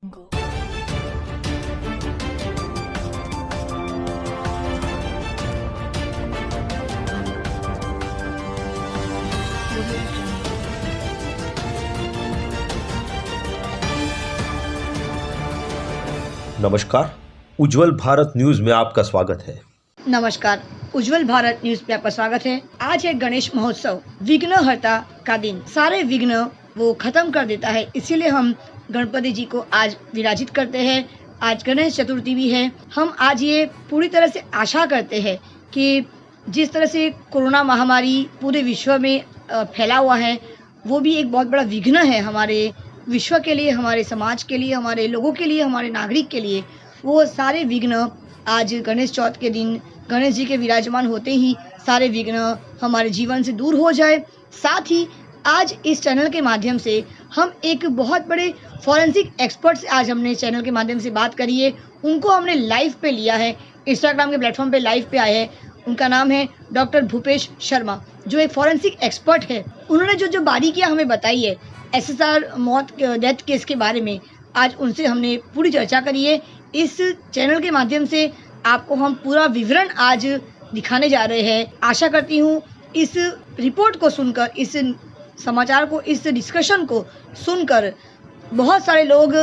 नमस्कार, उज्जवल भारत न्यूज में आपका स्वागत है। नमस्कार, उज्जवल भारत न्यूज पे आपका स्वागत है। आज है गणेश महोत्सव, विघ्नहर्ता का दिन। सारे विघ्न वो खत्म कर देता है, इसीलिए हम गणपति जी को आज विराजित करते हैं। आज गणेश चतुर्थी भी है। हम आज ये पूरी तरह से आशा करते हैं कि जिस तरह से कोरोना महामारी पूरे विश्व में फैला हुआ है, वो भी एक बहुत बड़ा विघ्न है हमारे विश्व के लिए, हमारे समाज के लिए, हमारे लोगों के लिए, हमारे नागरिक के लिए। वो सारे विघ्न आज गणेश चौथ के दिन गणेश जी के विराजमान होते ही सारे विघ्न हमारे जीवन से दूर हो जाए। साथ ही आज इस चैनल के माध्यम से हम एक बहुत बड़े फॉरेंसिक एक्सपर्ट से आज हमने चैनल के माध्यम से बात करी है। उनको हमने लाइव पे लिया है, इंस्टाग्राम के प्लेटफॉर्म पे लाइव पे आए हैं। उनका नाम है डॉक्टर भूपेश शर्मा, जो एक फॉरेंसिक एक्सपर्ट है। उन्होंने जो बारीकियां हमें बताई है एसएसआर डेथ केस के बारे में, आज उनसे हमने पूरी चर्चा करी है। इस चैनल के माध्यम से आपको हम पूरा विवरण आज दिखाने जा रहे हैं। आशा करती हूँ इस रिपोर्ट को सुनकर, इस समाचार को, इस डिस्कशन को सुनकर बहुत सारे लोग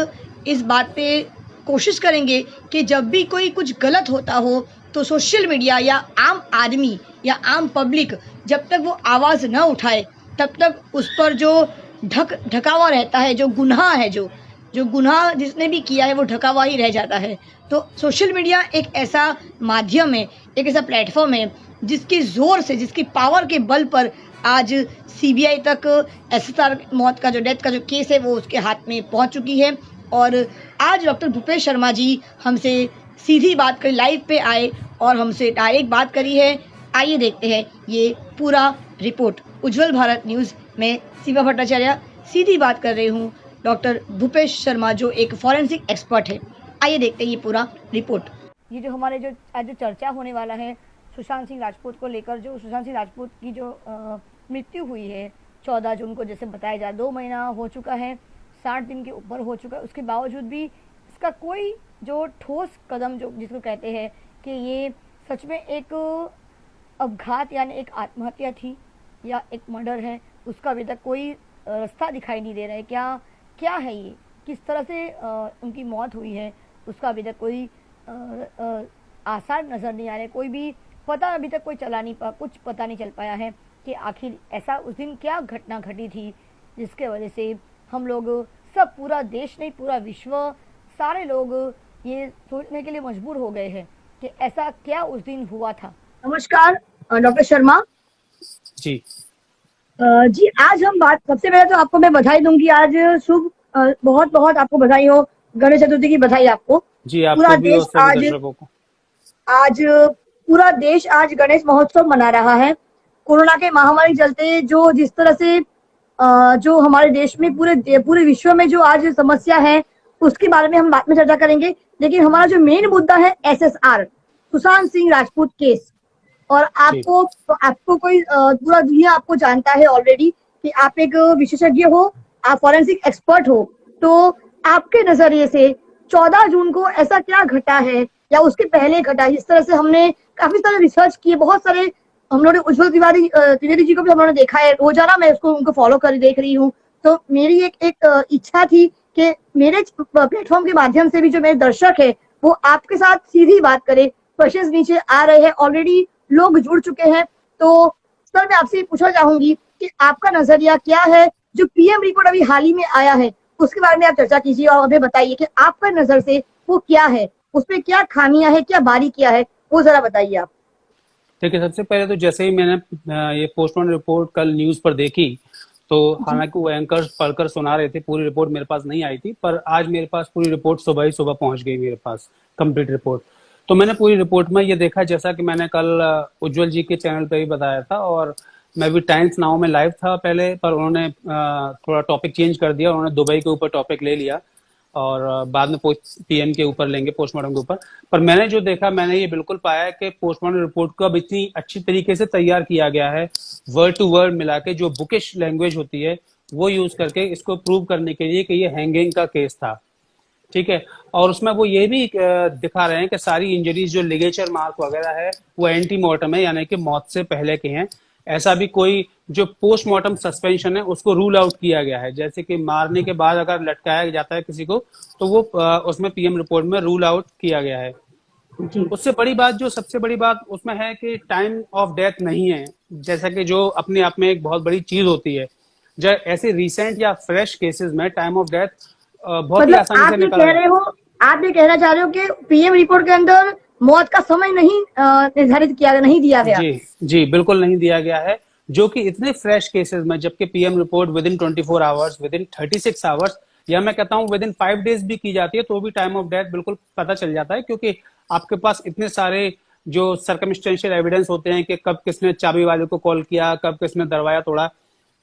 इस बात पे कोशिश करेंगे कि जब भी कोई कुछ गलत होता हो तो सोशल मीडिया या आम आदमी या आम पब्लिक जब तक वो आवाज़ न उठाए तब तक उस पर जो ढकावा रहता है, जो गुनाह है, जो गुनाह जिसने भी किया है वो ढकावा ही रह जाता है। तो सोशल मीडिया एक ऐसा माध्यम है, एक ऐसा प्लेटफॉर्म है जिसके ज़ोर से, जिसकी पावर के बल पर आज सीबीआई तक एसएसआर मौत का जो डेथ का जो केस है वो उसके हाथ में पहुंच चुकी है। और आज डॉक्टर भूपेश शर्मा जी हमसे सीधी बात करी, लाइव पे आए और हमसे डायरेक्ट बात करी है। आइए देखते हैं ये पूरा रिपोर्ट। उज्जवल भारत न्यूज़ में शिवा भट्टाचार्य सीधी बात कर रही हूँ डॉक्टर भूपेश शर्मा, जो एक फॉरेंसिक एक्सपर्ट है। आइए देखते हैं ये पूरा रिपोर्ट। ये जो हमारे जो आज जो चर्चा होने वाला है सुशांत सिंह राजपूत को लेकर, जो सुशांत सिंह राजपूत की जो मृत्यु हुई है 14 जून को, जैसे बताया जाए 2 महीना हो चुका है, 60 दिन के ऊपर हो चुका है। उसके बावजूद भी इसका कोई जो ठोस कदम, जो जिसको कहते हैं कि ये सच में एक अपघात यानी एक आत्महत्या थी या एक मर्डर है, उसका अभी तक कोई रास्ता दिखाई नहीं दे रहा है। क्या है ये, किस तरह से उनकी मौत हुई है, उसका अभी तक कोई आसार नज़र नहीं आ रहे। कोई भी पता अभी तक कोई कुछ पता नहीं चल पाया है कि आखिर ऐसा उस दिन क्या घटना घटी थी जिसके वजह से हम लोग सब, पूरा देश नहीं पूरा विश्व, सारे लोग ये सोचने के लिए मजबूर हो गए हैं कि ऐसा क्या उस दिन हुआ था। नमस्कार डॉक्टर शर्मा जी। जी, आज हम बात, सबसे पहले तो आपको मैं बधाई दूंगी, आज शुभ, बहुत बहुत आपको बधाई हो, गणेश चतुर्थी की बधाई आपको। जी, आपको पूरा भी देश आज पूरा देश आज गणेश महोत्सव मना रहा है। कोरोना के महामारी चलते जो जिस तरह से जो हमारे देश में पूरे विश्व में जो आज समस्या है उसके बारे में हम बाद में चर्चा करेंगे। लेकिन हमारा जो मेन मुद्दा है एसएसआर, सुशांत सिंह राजपूत केस। और आपको कोई पूरा दुनिया आपको जानता है ऑलरेडी कि आप एक विशेषज्ञ हो, आप फॉरेंसिक एक्सपर्ट हो। तो आपके नजरिए से 14 जून को ऐसा क्या घटा है या उसके पहले घटा, जिस तरह से हमने काफी सारे रिसर्च किए, बहुत सारे हम लोगों ने उज्जवल त्रिवेदी जी को भी हम लोगों ने देखा है, रोजाना मैं उनको फॉलो कर देख रही हूँ। तो मेरी एक इच्छा थी कि मेरे प्लेटफॉर्म के माध्यम से भी जो मेरे दर्शक है वो आपके साथ सीधी बात करे। क्वेश्चंस नीचे आ रहे हैं, ऑलरेडी लोग जुड़ चुके हैं। तो सर, मैं आपसे पूछना चाहूंगी कि आपका नजरिया क्या है, जो पीएम रिपोर्ट अभी हाल ही में आया है उसके बारे में आप चर्चा कीजिए और हमें बताइए कि आपका नजर से वो क्या है, उसमें क्या खामियां है, क्या बारीकियां है, वो जरा बताइए आप। देखिए, सबसे पहले तो जैसे ही मैंने ये पोस्टमार्टम रिपोर्ट कल न्यूज पर देखी, तो हालांकि वो एंकर्स पढ़कर सुना रहे थे, पूरी रिपोर्ट मेरे पास नहीं आई थी, पर आज मेरे पास पूरी रिपोर्ट सुबह ही सुबह पहुंच गई मेरे पास, कंप्लीट रिपोर्ट। तो मैंने पूरी रिपोर्ट में ये देखा, जैसा कि मैंने कल उज्जवल जी के चैनल पे भी बताया था, और मैं भी टाइम्स नाउ में लाइव था पहले, पर उन्होंने थोड़ा टॉपिक चेंज कर दिया, उन्होंने दुबई के ऊपर टॉपिक ले लिया और बाद में पीएम के ऊपर लेंगे, पोस्टमार्टम के ऊपर। पर मैंने जो देखा, मैंने ये बिल्कुल पाया कि पोस्टमार्टम रिपोर्ट को अब इतनी अच्छी तरीके से तैयार किया गया है, वर्ड टू वर्ड मिला के, जो बुकिश लैंग्वेज होती है वो यूज करके इसको प्रूव करने के लिए कि ये हैंगिंग का केस था। ठीक है। और उसमें वो ये भी दिखा रहे हैं कि सारी इंजरीज जो लिगेचर मार्क वगैरह है वो एंटीमॉर्टम है, यानी कि मौत से पहले के हैं। ऐसा भी कोई जो पोस्टमार्टम सस्पेंशन है उसको रूल आउट किया गया है, जैसे कि मारने के बाद अगर लटकाया जाता है किसी को तो वो उसमें पीएम रिपोर्ट में रूल आउट किया गया है। जी उससे बड़ी बात, जो सबसे बड़ी बात उसमें है कि टाइम ऑफ डेथ नहीं है, जैसा कि जो अपने आप में एक बहुत बड़ी चीज होती है। जब ऐसे रिसेंट या फ्रेश केसेस में टाइम ऑफ डेथ बहुत ही मतलब आसानी से आप ये निकल कह रहे हो, आप ये कहना चाह रहे हो कि पीएम रिपोर्ट के अंदर मौत का समय नहीं निर्धारित किया गया, नहीं दिया गया। जी जी, बिल्कुल नहीं दिया गया है, जो कि इतने फ्रेश केसेस में, जबकि PM report with in 24 hours, with in 36 hours, या मैं कहता हूं विद इन 5 डेज भी की जाती है तो भी टाइम ऑफ डेथ बिल्कुल पता चल जाता है, क्योंकि आपके पास इतने सारे जो सर्कमस्टेंशियल एविडेंस होते हैं कि कब किसने चाबी वाले को कॉल किया, कब किसने दरवाजा तोड़ा,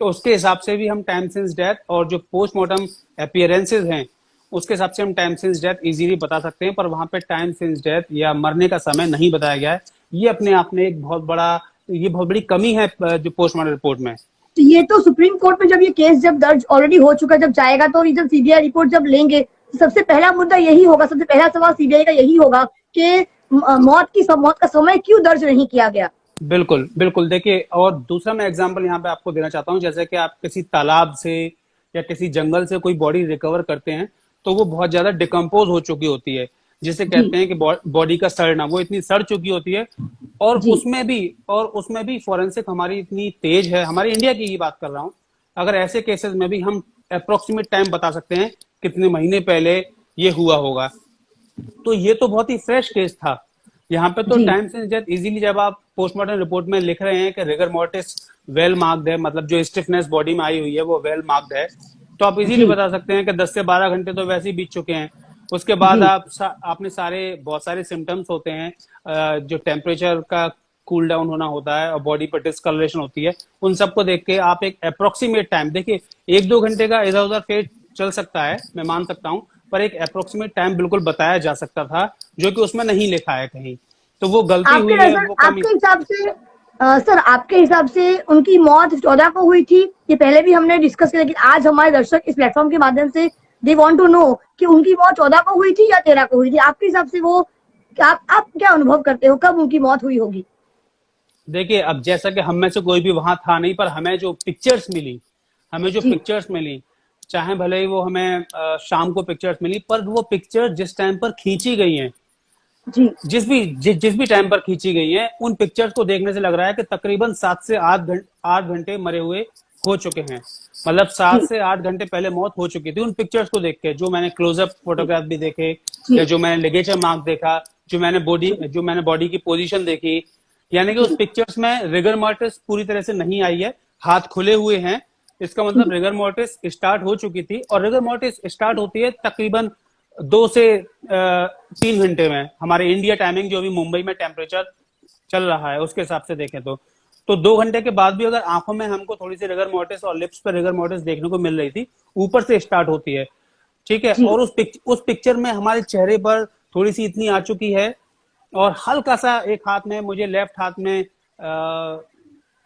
तो उसके हिसाब से भी हम टाइम सिंस डेथ और जो पोस्टमार्टम अपीयरेंसेज हैं उसके हिसाब से हम टाइम सिंस डेथ इजीली बता सकते हैं। पर वहां पे टाइम सिंस डेथ या मरने का समय नहीं बताया गया है। ये अपने आप में एक बहुत बड़ी कमी है जो पोस्टमार्टम रिपोर्ट में। तो ये तो सुप्रीम कोर्ट में जब ये केस जब दर्ज ऑलरेडी हो चुका है, जब जाएगा तो जब सीबीआई रिपोर्ट जब लेंगे तो सबसे पहला मुद्दा यही होगा, सबसे पहला सवाल सीबीआई का यही होगा कि मौत का समय क्यों दर्ज नहीं किया गया। बिल्कुल बिल्कुल। देखिए, और दूसरा मैं एग्जांपल यहाँ पे आपको देना चाहता हूँ, जैसे कि आप किसी तालाब से या किसी जंगल से कोई बॉडी रिकवर करते हैं तो वो बहुत ज्यादा डिकम्पोज हो चुकी होती है, जिसे कहते हैं कि बॉडी का सड़ना, वो इतनी सड़ चुकी होती है। और उसमें भी फॉरेंसिक हमारी इतनी तेज है, हमारी इंडिया की ही बात कर रहा हूँ, अगर ऐसे केसेस में भी हम अप्रोक्सीमेट टाइम बता सकते हैं कितने महीने पहले ये हुआ होगा। तो ये तो बहुत ही फ्रेश केस था। यहाँ पे तो टाइम सिंस डेथ इजीली, जब आप पोस्टमार्टम रिपोर्ट में लिख रहे हैं कि रिगर मोर्टिस वेल मार्क्ड है, मतलब जो स्टिफनेस बॉडी में आई हुई है वो वेल मार्क्ड है, तो आप इजीली बता सकते हैं कि 10 से 12 घंटे तो वैसे ही बीत चुके हैं। उसके बाद आपने बहुत सारे सिम्टम्स होते हैं, जो टेम्परेचर का कूल डाउन होना होता है और बॉडी पर डिस्कलरेशन होती है, उन सबको देख के आप एक अप्रोक्सीमेट टाइम, देखिए 1-2 घंटे का इधर उधर फेज चल सकता है, मैं मान सकता हूँ, पर एक अप्रोक्सीमेट टाइम बिल्कुल बताया जा सकता था, जो कि उसमें नहीं लिखा है कहीं। तो वो गलती हुई है, वो कमी। आपके हिसाब से सर, आपके हिसाब से उनकी मौत 14 को हुई थी, ये पहले भी हमने डिस्कस किया, लेकिन आज हमारे दर्शक इस प्लेटफॉर्म के माध्यम से दे वांट टू नो कि उनकी मौत 14 को हुई थी या 13 को हुई थी। आपके हिसाब से वो आप क्या अनुभव करते हो, कब उनकी मौत हुई होगी? देखिए, अब जैसा कि हम में से कोई भी वहां था नहीं, पर हमें जो पिक्चर्स मिली, चाहे भले ही वो हमें शाम को पिक्चर्स मिली, पर वो पिक्चर जिस टाइम पर खींची गई हैं, जी, जिस भी टाइम पर खींची गई हैं, उन पिक्चर्स को देखने से लग रहा है कि तकरीबन 7 से 8 घंटे मरे हुए हो चुके हैं। मतलब 7 से 8 घंटे पहले मौत हो चुकी थी उन पिक्चर्स को देख के, जो मैंने क्लोजअप फोटोग्राफ भी देखे, या जो मैंने लिगेचर मार्क देखा, जो मैंने बॉडी की पोजीशन देखी, यानी कि उस पिक्चर्स में रिगर मोर्टिस पूरी तरह से नहीं आई है, हाथ खुले हुए हैं, इसका मतलब रिगर मोर्टिस स्टार्ट हो चुकी थी। और रिगर मोर्टिस स्टार्ट होती है तकरीबन 2 से 3 घंटे में, हमारे इंडिया टाइमिंग जो अभी मुंबई में टेम्परेचर चल रहा है उसके हिसाब से देखें तो 2 घंटे के बाद भी अगर आंखों में हमको थोड़ी सी रिगर मोर्टिस और लिप्स पर रिगर मोर्टिस देखने को मिल रही थी, ऊपर से स्टार्ट होती है, ठीक है। और उस पिक्चर में हमारे चेहरे पर थोड़ी सी इतनी आ चुकी है, और हल्का सा एक हाथ में, मुझे लेफ्ट हाथ में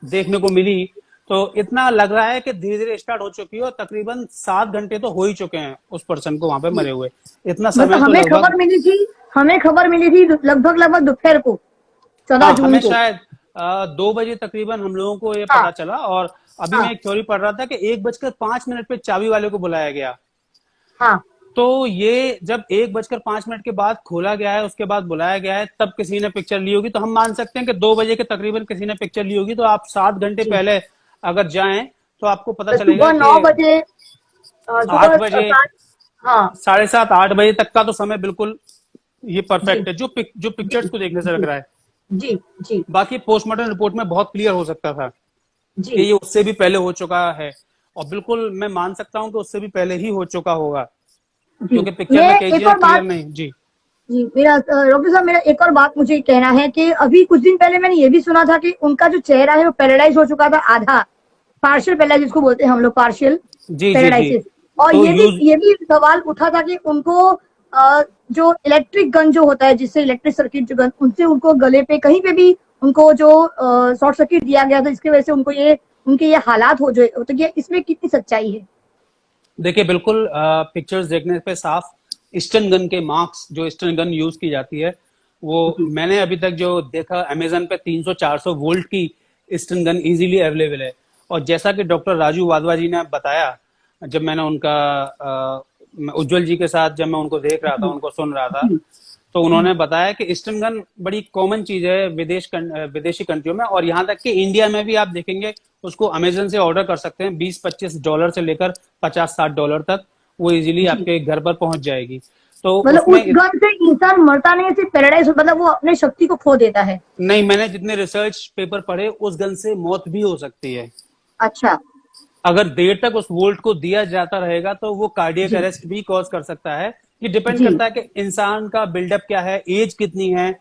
देखने को मिली, तो इतना लग रहा है कि धीरे धीरे स्टार्ट हो चुकी है, और तकरीबन 7 घंटे तो हो ही चुके हैं उस पर्सन को वहां पे मरे हुए। इतना समय मतलब तो हमें खबर मिली थी लगभग दोपहर को 14 जून हमें को। शायद 2 बजे तकरीबन हम लोगों को ये पता चला। और अभी मैं एक थ्योरी पढ़ रहा था कि 1:05 पे चाबी वाले को बुलाया गया। हाँ, तो ये जब 1:05 के बाद खोला गया है, उसके बाद बुलाया गया है, तब किसी ने पिक्चर ली होगी, तो हम मान सकते हैं कि 2 बजे के तकरीबन किसी ने पिक्चर ली होगी। तो आप 7 घंटे पहले अगर जाएं तो आपको पता चलेगा सुबह 9 बजे, 8 बजे, हाँ, 7:30 8 बजे तक का तो समय बिल्कुल ये परफेक्ट है, जो पिक्चर्स को देखने से लग रहा है। जी जी, बाकी पोस्टमार्टम रिपोर्ट में बहुत क्लियर हो सकता था जी, कि ये उससे भी पहले हो चुका है, और बिल्कुल मैं मान सकता हूं कि उससे भी पहले ही हो चुका होगा, क्योंकि पिक्चर में केजियां क्लियर नहीं। जी जी, मेरा डॉक्टर साहब, मेरा एक और बात मुझे कहना है कि अभी कुछ दिन पहले मैंने ये भी सुना था कि उनका जो चेहरा है वो पैरालाइज हो चुका था, आधा, पार्शियल पैरालाइज जिसको बोलते हैं हम लोग, पार्शियल पैरालाइसिस। और तो ये भी सवाल उठा था कि उनको जो इलेक्ट्रिक गन जो होता है, जिससे इलेक्ट्रिक सर्किट जो गन, उनसे उनको गले पे कहीं पे भी उनको जो शॉर्ट सर्किट दिया गया था, जिसकी वजह से उनके ये हालात हो जो, तो ये इसमें कितनी सच्चाई है? देखिए, बिल्कुल पिक्चर्स देखने पे साफ स्टन गन के मार्क्स, जो स्टन गन यूज की जाती है, वो मैंने अभी तक जो देखा अमेजन पे 300-400 वोल्ट की स्टन गन इजीली अवेलेबल है। और जैसा कि डॉक्टर राजू वाधवा जी ने बताया, जब मैंने उनका उज्जवल जी के साथ जब मैं उनको देख रहा था, उनको सुन रहा था, तो उन्होंने बताया कि स्टन गन बड़ी कॉमन चीज है विदेशी कंट्रियों में, और यहाँ तक कि इंडिया में भी आप देखेंगे उसको अमेजन से ऑर्डर कर सकते हैं। $20-25 से लेकर $50-60 तक वो इजीली आपके घर पर पहुंच जाएगी। तो मतलब उस उसमें गन से इंसान मरता नहीं है, सिर्फ पैराडाइज, मतलब वो अपने शक्ति को खो देता है। नहीं, मैंने जितने रिसर्च पेपर पढ़े, उस गन से मौत भी हो सकती है। अच्छा। अगर देर तक उस वोल्ट को दिया जाता रहेगा तो वो कार्डियक अरेस्ट भी कॉज कर सकता है। ये डिपेंड जी। करता है कि इंसान का बिल्डअप क्या है, एज कितनी है।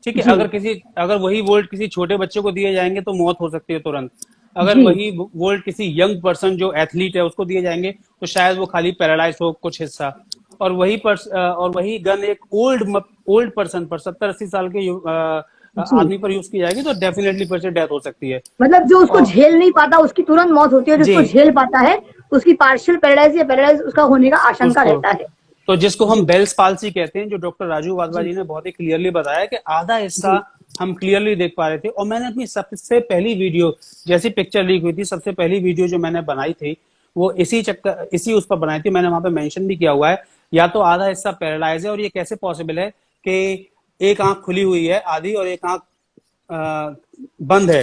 ठीक है, जी। अगर वही वोल्ट किसी छोटे बच्चे को दिए जाएंगे तो मौत हो सकती है तुरंत। अगर जी। वही वोल्ट किसी यंग पर्सन जो एथलीट है उसको दिए जाएंगे तो शायद वो खाली पैरालाइज हो कुछ हिस्सा। और वही गन एक ओल्ड पर्सन पर, 70-80 साल के जी। आदमी पर यूज की जाएगी तो डेफिनेटली फिर से डेथ हो सकती है। मतलब जो उसको और झेल नहीं पाता उसकी तुरंत मौत होती है, जो जी, उसको झेल पाता है उसकी पार्शियल पैरालाइज या पैरालाइज उसका होने का आशंका उसको रहता है। तो जिसको हम जी। बेल्स पाल्सी कहते हैं, जो डॉक्टर राजू वाधवा जी। जी ने बहुत ही क्लियरली बताया कि आधा हिस्सा जी। हम क्लियरली देख पा रहे थे। और मैंने अपनी सबसे पहली वीडियो, जैसी पिक्चर लीक हुई थी, सबसे पहली वीडियो जो मैंने बनाई थी वो इसी उस पर बनाई थी। मैंने वहां पे मेंशन भी किया हुआ है, या तो आधा हिस्सा पैरालाइज है, और ये कैसे पॉसिबल है कि एक आंख खुली हुई है आधी और एक आंख बंद है।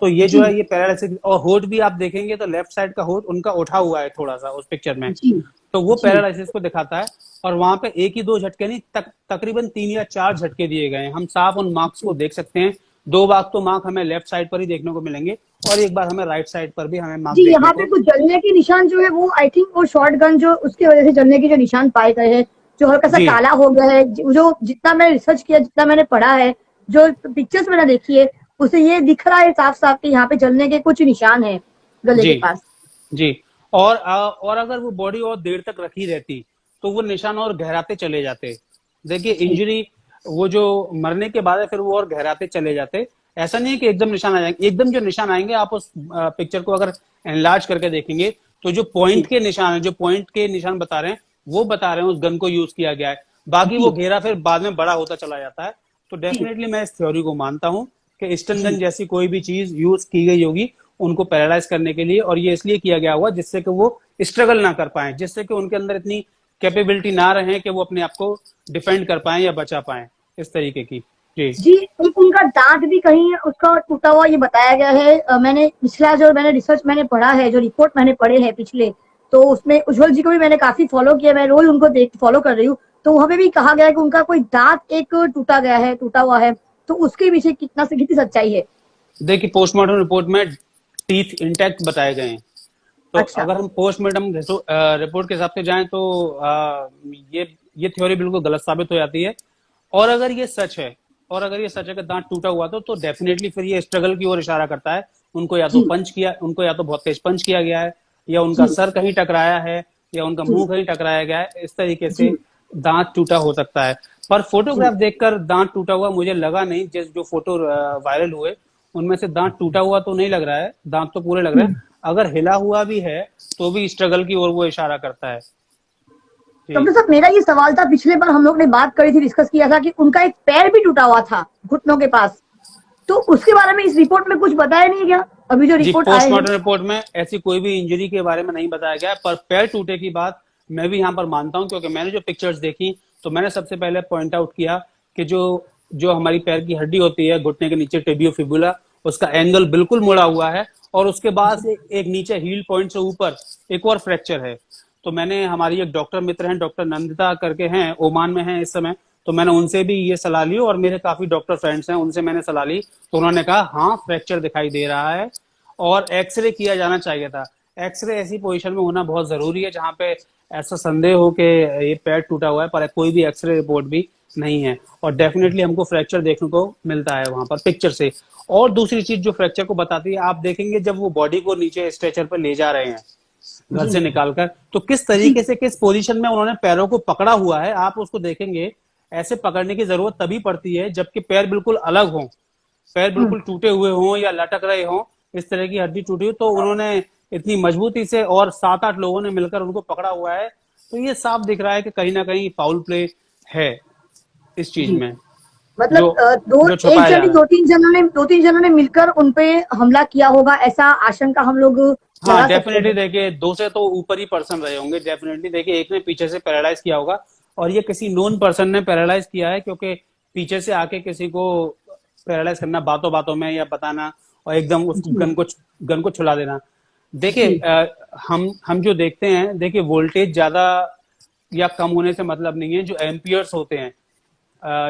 तो ये जो जी। है ये पैरालिसिस। और होठ भी आप देखेंगे तो लेफ्ट साइड का होठ उनका उठा हुआ है थोड़ा सा उस पिक्चर में, जी। तो वो जी। पैरालिसिस को दिखाता है। और वहां पे एक ही दो झटके नहीं, तकरीबन 3 या 4 झटके दिए गए हैं। हम साफ उन मार्क्स को देख सकते हैं। 2 बार तो मार्क हमें लेफ्ट साइड पर ही देखने को मिलेंगे, और एक बार हमें राइट साइड पर भी हमें मार्क जी, देखने यहाँ पे को। कुछ जलने के निशान जो है वो आई थिंक वो शॉर्ट गन जो उसकी वजह से जलने के जो निशान पाए गए हैं, जो हल्का सा जी काला हो गया है, जो जितना मैंने रिसर्च किया, जितना मैंने पढ़ा है, जो पिक्चर्स मैंने देखी है, उसे ये दिख रहा है साफ साफ कि यहाँ पे जलने के कुछ निशान है गले जी के पास। जी। और अगर वो बॉडी और देर तक रखी रहती तो वो निशान और गहराते चले जाते। देखिए, जी। इंजरी वो जो मरने के बाद है फिर वो और गहराते चले जाते। ऐसा नहीं है कि एकदम निशान आ जाएंगे। एकदम जो निशान आएंगे, आप उस पिक्चर को अगर एनलार्ज करके देखेंगे तो जो पॉइंट जी। के निशान है, जो पॉइंट के निशान बता रहे हैं, वो बता रहे हैं उस गन को यूज किया गया है। बाकी वो जी। घेरा फिर बाद में बड़ा होता चला जाता है। तो जी। डेफिनेटली मैं इस थ्योरी को मानता हूँ कि स्टन जी। गन जैसी कोई भी चीज यूज की गई होगी उनको पैरालाइज करने के लिए, और ये इसलिए किया गया होगा जिससे कि वो स्ट्रगल ना कर पाए, जिससे कि उनके अंदर इतनी कैपेबिलिटी ना रहे कि वो अपने आप को डिफेंड कर पाए या बचा पाए, इस तरीके की। जी जी, एक उनका दांत भी कहीं उसका टूटा हुआ ये बताया गया है। मैंने पिछला जो मैंने रिसर्च मैंने पढ़ा है, जो रिपोर्ट मैंने पढ़े हैं पिछले, तो उसमें उज्जवल जी को भी मैंने काफी फॉलो किया, मैं रोज उनको फॉलो कर रही हूँ। तो वहां पे भी कहा गया है कि उनका कोई दांत एक टूटा गया है, टूटा हुआ है। तो उसके पीछे कितनी सच्चाई है? देखिए, पोस्टमार्टम रिपोर्ट में टीथ इंटैक्ट बताए गए हैं। तो अच्छा। अगर हम पोस्टमार्टम रिपोर्ट के हिसाब से जाएं तो ये थ्योरी बिल्कुल गलत साबित हो जाती है। और अगर ये सच है, कि दांत टूटा हुआ तो डेफिनेटली फिर ये स्ट्रगल की ओर इशारा करता है। उनको या तो बहुत तेज पंच किया गया है, या उनका जी। सर कहीं टकराया है, या उनका जी। मुंह कहीं टकराया गया है। इस तरीके जी। से दांत टूटा हो सकता है। पर जी। फोटोग्राफ देखकर दांत टूटा हुआ मुझे लगा नहीं। जो फोटो वायरल हुए उनमें से दांत टूटा हुआ तो नहीं लग रहा है, दांत तो पूरे लग रहे हैं। अगर हिला हुआ भी है तो भी स्ट्रगल की ओर वो इशारा करता है। डॉक्टर साहब, मेरा ये सवाल था, पिछले बार हम लोग ने बात करी थी, डिस्कस किया था कि उनका एक पैर भी टूटा हुआ था घुटनों के पास, तो उसके बारे में इस रिपोर्ट में कुछ बताया नहीं गया? अभी जो जी, रिपोर्ट आए हैं। पोस्टमार्टम रिपोर्ट में ऐसी कोई भी इंजरी के बारे में नहीं बताया गया। पर पैर टूटे की बात मैं भी यहाँ पर मानता हूँ, क्योंकि मैंने जो पिक्चर्स देखी तो मैंने सबसे पहले पॉइंट आउट किया कि जो हमारी पैर की हड्डी होती है घुटने के नीचे, टिबियो फिबुला, उसका एंगल बिल्कुल मुड़ा हुआ है, और उसके बाद एक नीचे हील पॉइंट से ऊपर एक और फ्रैक्चर है। तो मैंने, हमारी एक डॉक्टर मित्र हैं, डॉक्टर नंदिता करके हैं, ओमान में हैं इस समय, तो मैंने उनसे भी ये सलाह ली, और मेरे काफी डॉक्टर फ्रेंड्स हैं, उनसे मैंने सलाह ली। तो उन्होंने कहा हाँ, फ्रैक्चर दिखाई दे रहा है और एक्सरे किया जाना चाहिए था। एक्सरे ऐसी पोजीशन में होना बहुत जरूरी है जहां पे ऐसा संदेह हो कि ये पैर टूटा हुआ है, पर कोई भी एक्सरे रिपोर्ट भी नहीं है। और डेफिनेटली हमको फ्रैक्चर देखने को मिलता है वहां पर पिक्चर से। और दूसरी चीज जो फ्रैक्चर को बताती है, आप देखेंगे जब वो बॉडी को नीचे स्ट्रेचर पर ले जा रहे हैं घर से निकालकर, तो किस तरीके से, किस पोजीशन में उन्होंने पैरों को पकड़ा हुआ है, आप उसको देखेंगे। ऐसे पकड़ने की जरूरत तभी पड़ती है जबकि पैर बिल्कुल अलग हों, पैर बिल्कुल टूटे हुए हों या लटक रहे हों, इस तरह की हड्डी टूटी हो, तो उन्होंने इतनी मजबूती से और 7-8 लोगों ने मिलकर उनको पकड़ा हुआ है। तो ये साफ दिख रहा है कि कहीं ना कहीं फाउल प्ले है इस चीज जी। में, मतलब जो दो जो एक छुपाया जा जन रहा है। दो तीन जनों ने मिलकर उन पे हमला किया होगा, ऐसा आशंका हम लोग हाँ लगा सकते डेफिनेटली, हैं। देखिए दो से तो ऊपर ही पर्सन रहे होंगे डेफिनेटली। देखिए एक ने पीछे से पैरालाइज किया होगा, और ये किसी नोन पर्सन ने पैरालाइज किया है, क्योंकि पीछे से आके किसी को पैरालाइज करना बातों बातों में या बताना, और एकदम उस जी गन को छुड़ा देना। देखिए जी हम जो देखते हैं, देखिए वोल्टेज ज्यादा या कम होने से मतलब नहीं है। जो एम्पियर्स होते हैं,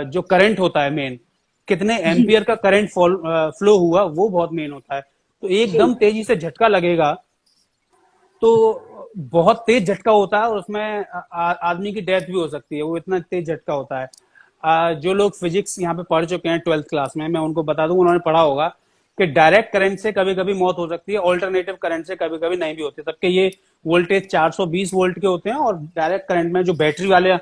जो करंट होता है मेन, कितने जी एम्पियर का करंट फ्लो हुआ, वो बहुत मेन होता है। तो जी एकदम तेजी से झटका लगेगा तो बहुत तेज झटका होता है, और उसमें आदमी की डेथ भी हो सकती है, वो इतना तेज झटका होता है। जो लोग फिजिक्स यहाँ पे पढ़ चुके हैं 12th क्लास में, मैं उनको बता दूं, उन्होंने पढ़ा होगा कि डायरेक्ट करंट से कभी कभी मौत हो सकती है, ऑल्टरनेटिव करंट से कभी कभी नहीं भी होती, तबकि ये वोल्टेज 420 वोल्ट के होते हैं, और डायरेक्ट करंट में जो बैटरी वाले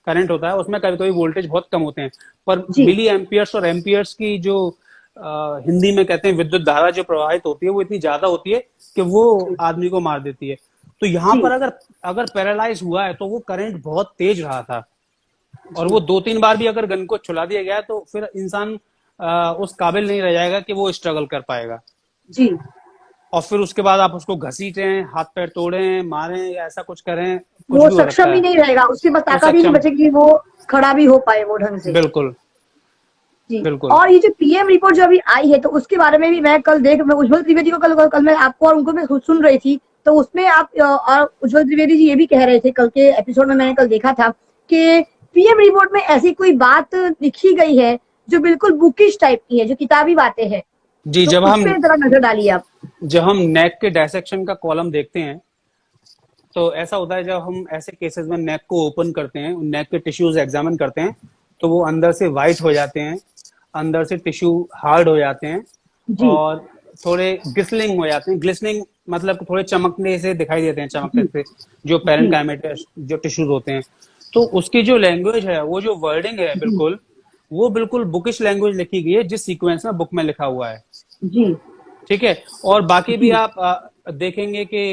करंट होता है उसमें कभी कभी वोल्टेज बहुत कम होते हैं। पर जी मिली एम्पियर्स और एम्पियर्स की जो हिंदी में कहते हैं विद्युत धारा जो प्रवाहित होती है, वो इतनी ज्यादा होती है कि वो आदमी को मार देती है। तो यहाँ जी पर अगर अगर पैरालाइज हुआ है तो वो करंट बहुत तेज रहा था, और वो दो तीन बार भी अगर गन को छुड़ा दिया गया तो फिर इंसान उस काबिल नहीं रह जाएगा कि वो स्ट्रगल कर पाएगा। जी और फिर उसके बाद आप उसको घसीटें, हाथ पैर तोड़ें, मारें, या ऐसा कुछ करें, कुछ वो भी हो सक्षम सकता ही है। नहीं रहेगा, उसके पास वो ताकत ही नहीं सक्षम, बचेगी कि वो खड़ा भी हो पाए वो ढंग से। बिल्कुल जी। बिल्कुल। और ये जो पीएम रिपोर्ट जो अभी आई है, तो उसके बारे में भी मैं उज्जवल त्रिवेदी को कल मैं आपको और उनको मैं सुन रही थी, तो उसमें आप और उज्जवल त्रिवेदी जी ये भी कह रहे थे, कल के एपिसोड में मैंने कल देखा था कि पीएम रिपोर्ट में ऐसी कोई बात लिखी गई है जो बिल्कुल बुकिश टाइप की है, जो किताबी बातें हैं। जी, तो उस पे जरा नजर डालिए आप। जब हम नेक के डायसेक्शन का कॉलम देखते हैं, तो ऐसा होता है, जब हम ऐसे केसेस में नेक को ओपन करते हैं, नेक के टिश्यूज एग्जामिन करते हैं, तो वो अंदर से वाइट हो जाते हैं, अंदर से टिश्यू हार्ड हो जाते हैं, जी और थोड़े ग्लिसनिंग हो जाते हैं। ग्लिसनिंग मतलब थोड़े चमकने से दिखाई देते हैं, चमकने जी से, जो जी पेरेंकाइमेट जो टिश्यूज होते हैं। तो उसकी जो लैंग्वेज है, वो जो वर्डिंग है, जी बिल्कुल वो बिल्कुल बुकिश लैंग्वेज लिखी गई है, जिस सीक्वेंस में बुक में लिखा हुआ है। जी ठीक है। और बाकी भी जी आप देखेंगे कि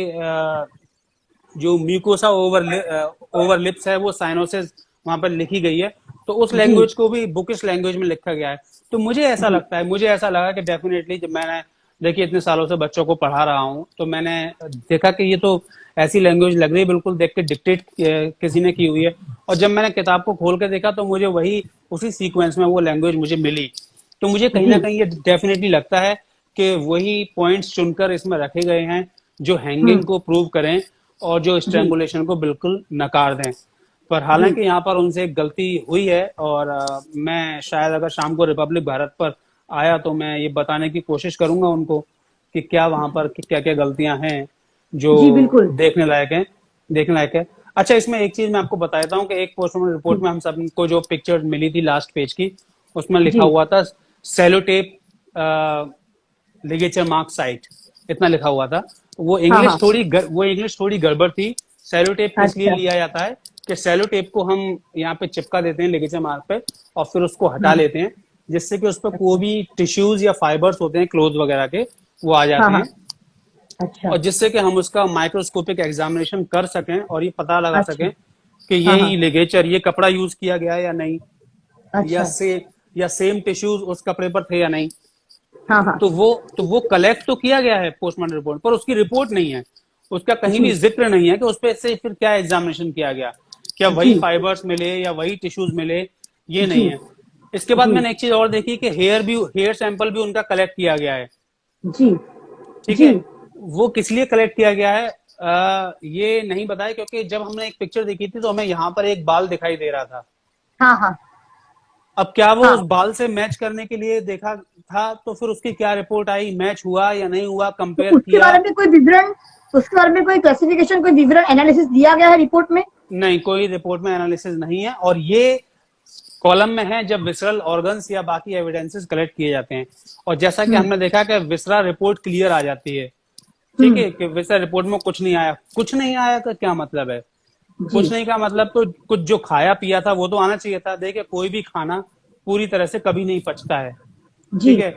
जो म्यूकोसा ओवरलिप्स है, वो साइनोसिस वहां पर लिखी गई है, तो उस जी लैंग्वेज को भी बुकिश लैंग्वेज में लिखा गया है। तो मुझे ऐसा जी लगता है, मुझे ऐसा लगा कि डेफिनेटली, जब मैंने देखिए इतने सालों से बच्चों को पढ़ा रहा हूँ, तो मैंने देखा कि ये तो ऐसी लैंग्वेज लग रही है, बिल्कुल देख के डिक्टेट किसी ने की हुई है। और जब मैंने किताब को खोल के देखा, तो मुझे वही उसी सीक्वेंस में वो लैंग्वेज मुझे मिली। तो मुझे कहीं ना जी कहीं ये डेफिनेटली लगता है कि वही पॉइंट्स चुनकर इसमें रखे गए हैं जो हैंगिंग को प्रूव करें, और जो जी स्ट्रैंगुलेशन को बिल्कुल नकार दें। पर जी हालांकि यहाँ पर उनसे एक गलती हुई है, और मैं शायद अगर शाम को रिपब्लिक भारत पर आया तो मैं ये बताने की कोशिश करूंगा उनको कि क्या वहां पर क्या क्या गलतियां हैं जो जी बिल्कुल। देखने लायक है। अच्छा, इसमें एक चीज मैं आपको बता देता हूँ कि एक पोस्टमार्टम रिपोर्ट में हम सबको जो पिक्चर मिली थी लास्ट पेज की, उसमें लिखा जी हुआ था सेलोटेप लिगेचर मार्क साइट, इतना लिखा हुआ था। वो हाँ हाँ इंग्लिश थोड़ी गड़बड़ थी। सेलोटेप किस लिए अच्छा लिया जाता है कि सेलोटेप को हम यहाँ पे चिपका देते हैं लिगेचर मार्क पे, और फिर उसको हटा लेते हैं, जिससे कि उस पर कोई भी टिश्यूज या फाइबर्स होते हैं क्लोथ वगैरह के, वो आ हाँ जाते हाँ हैं, अच्छा और जिससे कि हम उसका माइक्रोस्कोपिक एग्जामिनेशन कर सकें और ये पता लगा अच्छा सकें कि हाँ हाँ यही लिगेचर, ये कपड़ा यूज किया गया है या नहीं, या अच्छा से या सेम टिश्यूज उस कपड़े पर थे या नहीं। हाँ हाँ तो वो कलेक्ट तो किया गया है पोस्टमार्टम रिपोर्ट पर, उसकी रिपोर्ट नहीं है, उसका कहीं भी जी जिक्र नहीं है कि उस पर से फिर क्या एग्जामिनेशन किया गया, क्या वही जी फाइबर्स मिले या वही टिश्यूज मिले, ये जी नहीं है। इसके बाद जी मैंने एक चीज और देखी कि हेयर सैंपल भी उनका कलेक्ट किया गया है। जी ठीक जी है। वो किस लिए कलेक्ट किया गया है ये नहीं बताया, क्योंकि जब हमने एक पिक्चर देखी थी तो हमें यहाँ पर एक बाल दिखाई दे रहा था। हाँ हाँ अब क्या वो हाँ उस बाल से मैच करने के लिए देखा था, तो फिर उसकी क्या रिपोर्ट आई, मैच हुआ या नहीं हुआ, तो कंपेयर उसके किया? बारे में कोई विवरण, उसके बारे में कोई क्लासिफिकेशन, कोई विवरण एनालिसिस दिया गया है रिपोर्ट में? नहीं, कोई रिपोर्ट में एनालिसिस नहीं है, और ये कॉलम में है जब विसरल ऑर्गन्स या बाकी एविडेंसेस कलेक्ट किए जाते हैं। और जैसा कि हमने देखा कि विसरा रिपोर्ट क्लियर आ जाती है। ठीक है, कि विसरा रिपोर्ट में कुछ नहीं आया। कुछ नहीं आया का क्या मतलब है? जी कुछ नहीं का मतलब तो कुछ जो खाया पिया था वो तो आना चाहिए था। देखिए, कोई भी खाना पूरी तरह से कभी नहीं पचता है। जी ठीक है,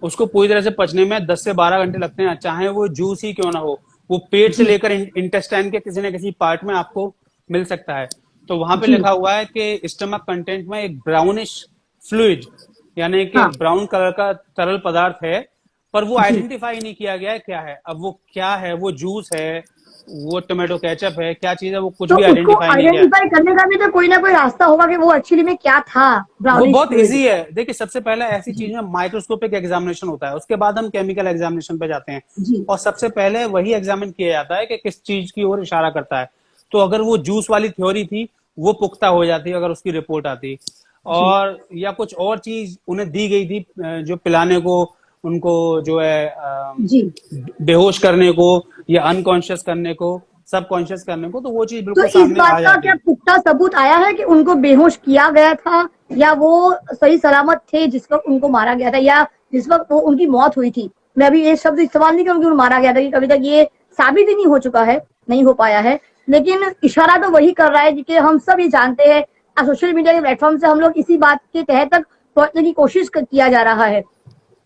उसको पूरी तरह से पचने में 10 से 12 घंटे लगते हैं, चाहे वो जूस ही क्यों ना हो। वो पेट से लेकर इंटेस्टाइन के किसी न किसी पार्ट में आपको मिल सकता है। तो वहां पे जी। लिखा हुआ है कि स्टमक कंटेंट में एक ब्राउनिश फ्लूइड यानी कि हाँ। ब्राउन कलर का तरल पदार्थ है, पर वो जी। आइडेंटिफाई नहीं किया गया है क्या है। अब वो क्या है, वो जूस है, वो टोमेटो केचप है, क्या चीज है, वो कुछ तो भी उसको आइडेंटिफाई नहीं किया है। आइडेंटिफाई करने का भी तो कोई ना कोई रास्ता होगा कि वो एक्चुअली में क्या था, वो ब्राउनिश बहुत फ्लूइड। इजी है। देखिए, सबसे पहले ऐसी जी। चीज में माइक्रोस्कोपिक एग्जामिनेशन होता है, उसके बाद हम केमिकल एग्जामिनेशन पे जाते हैं। जी। और सबसे पहले वही एग्जामिन किया जाता है कि किस चीज की ओर इशारा करता है। तो अगर वो जूस वाली थ्योरी थी, वो पुख्ता हो जाती अगर उसकी रिपोर्ट आती। जी। और या कुछ और चीज उन्हें दी गई थी जो पिलाने को, उनको जो है जी। बेहोश करने को या अनकॉन्शियस करने को, सबकॉन्शियस करने को, तो वो चीज तो बिल्कुल इस सामने बात आ का क्या जाती। पुख्ता सबूत आया है कि उनको बेहोश किया गया था, या वो सही सलामत थे जिस वक्त उनको मारा गया था, या जिस वक्त वो उनकी मौत हुई थी? मैं अभी ये शब्द इस्तेमाल नहीं करूंगी मारा गया था, कि कभी तक ये साबित ही नहीं हो चुका है, नहीं हो पाया है। लेकिन इशारा तो वही कर रहा है कि हम सब ये जानते हैं, सोशल मीडिया के प्लेटफॉर्म से हम लोग इसी बात के तह तक पहुंचने की कोशिश किया जा रहा है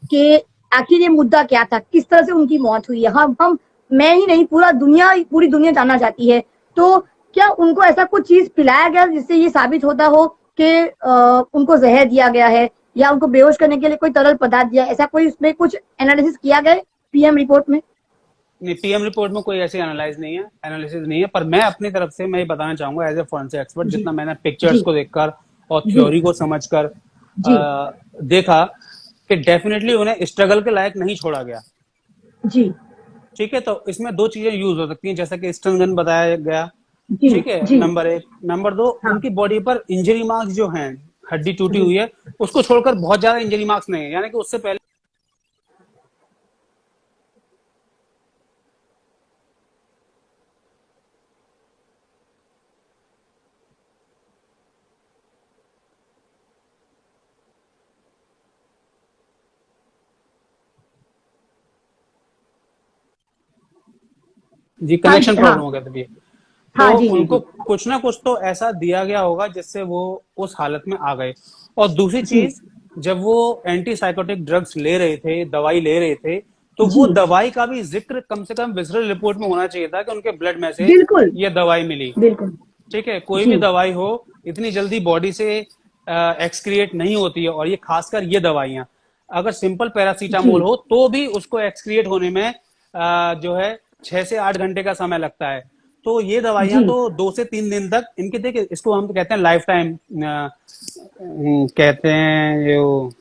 कि आखिर ये मुद्दा क्या था, किस तरह से उनकी मौत हुई है। हम मैं ही नहीं, पूरी दुनिया जानना चाहती है। तो क्या उनको ऐसा कुछ चीज पिलाया गया जिससे ये साबित होता हो कि उनको जहर दिया गया है, या उनको बेहोश करने के लिए कोई तरल पदार्थ दिया, ऐसा कोई उसमें कुछ एनालिसिस किया गया पीएम रिपोर्ट में? नहीं, पीएम रिपोर्ट में कोई ऐसी एनालिसिस नहीं है। पर मैं अपनी तरफ से मैं ये बताना चाहूंगा एज ए फोरेंसिक एक्सपर्ट, जी। जितना मैंने पिक्चर्स जी। को देखकर और जी। थ्योरी को समझकर जी। देखा कि डेफिनेटली उन्हें स्ट्रगल के लायक नहीं छोड़ा गया। जी। ठीक है, तो इसमें दो चीजें यूज हो सकती हैं, जैसा कि स्टन गन बताया गया। जी। ठीक है, जी। नंबर एक। नंबर दो, हाँ। उनकी बॉडी पर इंजरी मार्क्स जो हैं, हड्डी टूटी जी। हुई है, उसको छोड़कर बहुत ज्यादा इंजरी मार्क्स नहीं है, यानी कि उससे पहले जी हाँ कनेक्शन जी। हाँ। प्रॉब्लम हो गया था भैया। हाँ तो जी। जी। उनको जी। कुछ ना कुछ तो ऐसा दिया गया होगा जिससे वो उस हालत में आ गए। और दूसरी जी। चीज, जब वो एंटी साइकोटिक ड्रग्स ले रहे थे, दवाई ले रहे थे, तो वो जी। दवाई का भी जिक्र कम से कम विजरल रिपोर्ट में होना चाहिए था कि उनके ब्लड में से बिल्कुल। ये दवाई मिली। बिल्कुल। ठीक है, कोई भी जी। दवाई हो, इतनी जल्दी बॉडी से एक्सक्रिएट नहीं होती है। और ये खासकर ये दवाइयां, अगर सिंपल पैरासीटामोल जी। हो तो भी उसको एक्सक्रिएट होने में जो है 6 से 8 घंटे का समय लगता है। तो ये दवाइयां जी। तो 2 से 3 दिन तक इनके, देखिए इसको हम तो कहते हैं लाइफ टाइम, कहते हैं जो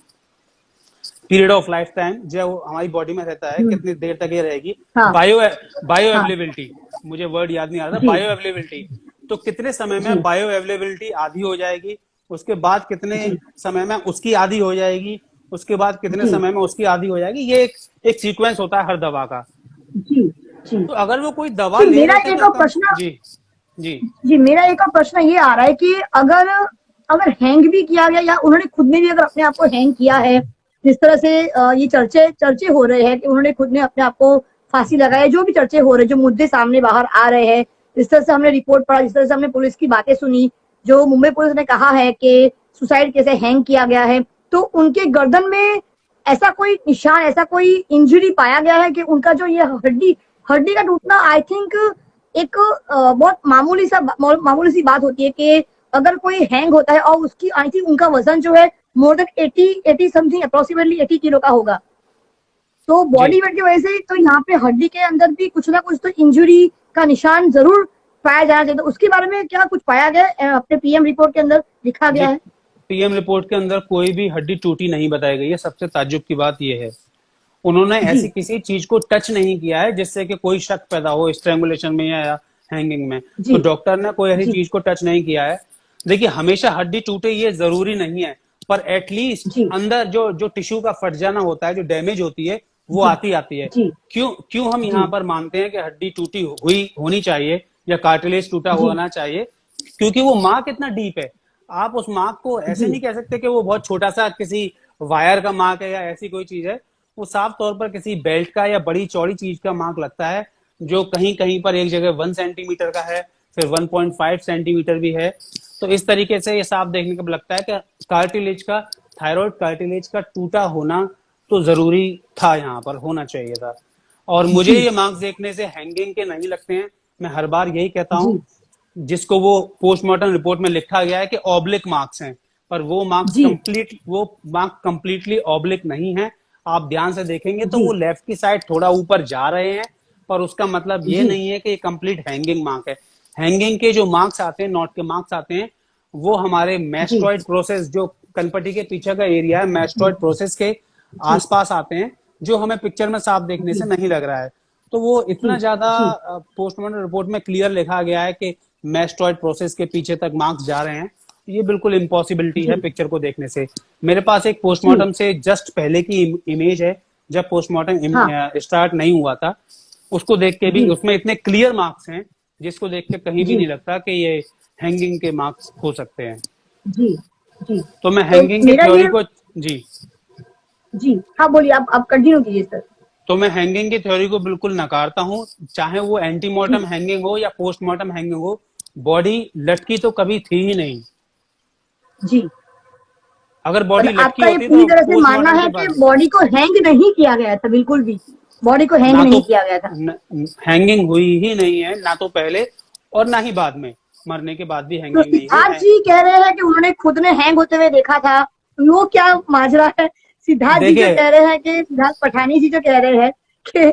पीरियड ऑफ लाइफ टाइम जो हमारी बॉडी में रहता है, हम्म। कितनी देर तक ये रहेगी। हाँ। बायो हाँ। अवेलेबिलिटी, मुझे वर्ड याद नहीं आ रहा था, जी। Bio availability. तो कितने समय जी। में बायो अवेलेबिलिटी आधी हो जाएगी, उसके बाद कितने जी। समय में उसकी आधी हो जाएगी, उसके बाद कितने जी। समय में उसकी आधी हो जाएगी। ये एक सीक्वेंस होता है हर दवा का। जी। जी। तो अगर वो कोई दवा जी, ले मेरा रहे थे एक तो और कम। प्रश्न जी जी जी, मेरा एक और प्रश्न ये आ रहा है कि अगर अगर हैंग भी किया गया, या उन्होंने खुद ने भी अगर अपने आप को हैंग किया है, जिस तरह से ये चर्चे चर्चे हो रहे हैं कि उन्होंने खुद ने अपने आप को फांसी लगाया, जो भी चर्चे हो रहे हैं, जो मुद्दे सामने बाहर आ रहे हैं, जिस तरह से हमने रिपोर्ट पढ़ा, जिस तरह से हमने पुलिस की बातें सुनी, जो मुंबई पुलिस ने कहा है कि सुसाइड कैसे हैंग किया गया है, तो उनके गर्दन में ऐसा कोई निशान, ऐसा कोई इंजरी पाया गया है कि उनका जो ये हड्डी हड्डी का टूटना, आई थिंक एक बहुत मामूली सी बात होती है कि अगर कोई हैंग होता है और उसकी आई थिंक उनका वजन जो है more than 80 something, approximately 80 kilo का होगा। तो जी बॉडी वेट की वजह से तो यहाँ पे हड्डी के अंदर भी कुछ ना कुछ तो इंजुरी का निशान जरूर पाया जाना चाहिए। तो उसके बारे में क्या कुछ पाया गया अपने पीएम रिपोर्ट के अंदर लिखा जी गया है? पीएम रिपोर्ट के अंदर कोई भी हड्डी टूटी नहीं बताई गई है। सबसे ताज्जुब की बात यह है, उन्होंने जी। ऐसी किसी चीज को टच नहीं किया है जिससे कि कोई शक पैदा हो स्ट्रैंगुलेशन में या हैंगिंग में। तो जी। डॉक्टर ने कोई ऐसी जी। चीज को टच नहीं किया है। देखिए, हमेशा हड्डी टूटे ये जरूरी नहीं है, पर एटलीस्ट जी। अंदर जो जो टिश्यू का फट जाना होता है, जो डैमेज होती है, वो जी। आती आती है। जी। क्यों क्यों हम जी। यहाँ पर मानते हैं कि हड्डी टूटी हुई होनी चाहिए या कार्टिलेज टूटा जी। होना चाहिए? क्योंकि वो मार्क इतना डीप है। आप उस मार्क को ऐसे जी। नहीं कह सकते कि वो बहुत छोटा सा किसी वायर का मार्क है या ऐसी कोई चीज है। वो साफ तौर पर किसी बेल्ट का या बड़ी चौड़ी चीज का मार्क लगता है, जो कहीं कहीं पर एक जगह 1 सेंटीमीटर का है, फिर 1.5 सेंटीमीटर भी है। तो इस तरीके से ये साफ देखने को लगता है कि कार्टिलेज का, थायराइड कार्टिलेज का टूटा होना तो जरूरी था, यहाँ पर होना चाहिए था। और मुझे जी। ये मार्क्स देखने से हैंगिंग के नहीं लगते हैं। मैं हर बार यही कहता हूँ जी। जिसको वो पोस्टमार्टम रिपोर्ट में लिखा गया है कि ऑब्लिक मार्क्स हैं, पर वो मार्क कंप्लीटली ऑब्लिक नहीं है। आप ध्यान से देखेंगे तो जी वो लेफ्ट की साइड थोड़ा ऊपर जा रहे हैं, पर उसका मतलब ये जी नहीं है कि ये कंप्लीट हैंगिंग मार्क है। हैंगिंग के जो मार्क्स आते हैं, नॉट के मार्क्स आते हैं, वो हमारे जी मैस्टॉइड प्रोसेस, जो कनपट्टी के पीछे का एरिया है, मैस्टॉइड प्रोसेस के जी आसपास आते हैं, जो हमें पिक्चर में साफ देखने से जी नहीं लग रहा है। तो वो इतना जी ज्यादा जी पोस्टमार्टम रिपोर्ट में क्लियर लिखा गया है कि मैस्टॉइड प्रोसेस के पीछे तक मार्क्स जा रहे हैं, ये बिल्कुल इम्पॉसिबिलिटी है जी पिक्चर को देखने से। मेरे पास एक जी पोस्टमार्टम से जस्ट पहले की इमेज है, जब हाँ पोस्टमार्टम स्टार्ट नहीं हुआ था, उसको देख के भी जी उसमें इतने क्लियर मार्क्स हैं, जिसको देख के कहीं भी जी नहीं लगता कि ये हैंगिंग के मार्क्स हो सकते हैं। जी जी तो मैं तो हैंगिंग की मेरा थ्योरी ये को जी जी हाँ बोलिए, आप कंटिन्यू कीजिए सर। तो मैं हैंगिंग की थ्योरी को बिल्कुल नकारता हूँ, चाहे वो जी एंटीमॉर्टम हैंगिंग हो या पोस्टमार्टम हैंगिंग हो। बॉडी लटकी तो कभी थी ही नहीं। जी अगर और बॉडी लटकी आपका ये होती पूरी तो तरह से मानना पोस्टमार्टम के है कि बाद बॉडी को हैंग नहीं किया गया था, बिल्कुल भी बॉडी को हैंग ना तो नहीं किया गया था। हैंगिंग हुई ही नहीं है, ना तो पहले और ना ही बाद में, मरने के बाद भी तो हैंगिंग नहीं हुई सिद्धार्थ है। जी कह रहे हैं कि उन्होंने खुद ने हैंग होते हुए देखा था, वो क्या माजरा है? सिद्धार्थ जी जो देखिए कह रहे हैं कि सिद्धार्थ पठानी जी जो कह रहे हैं कि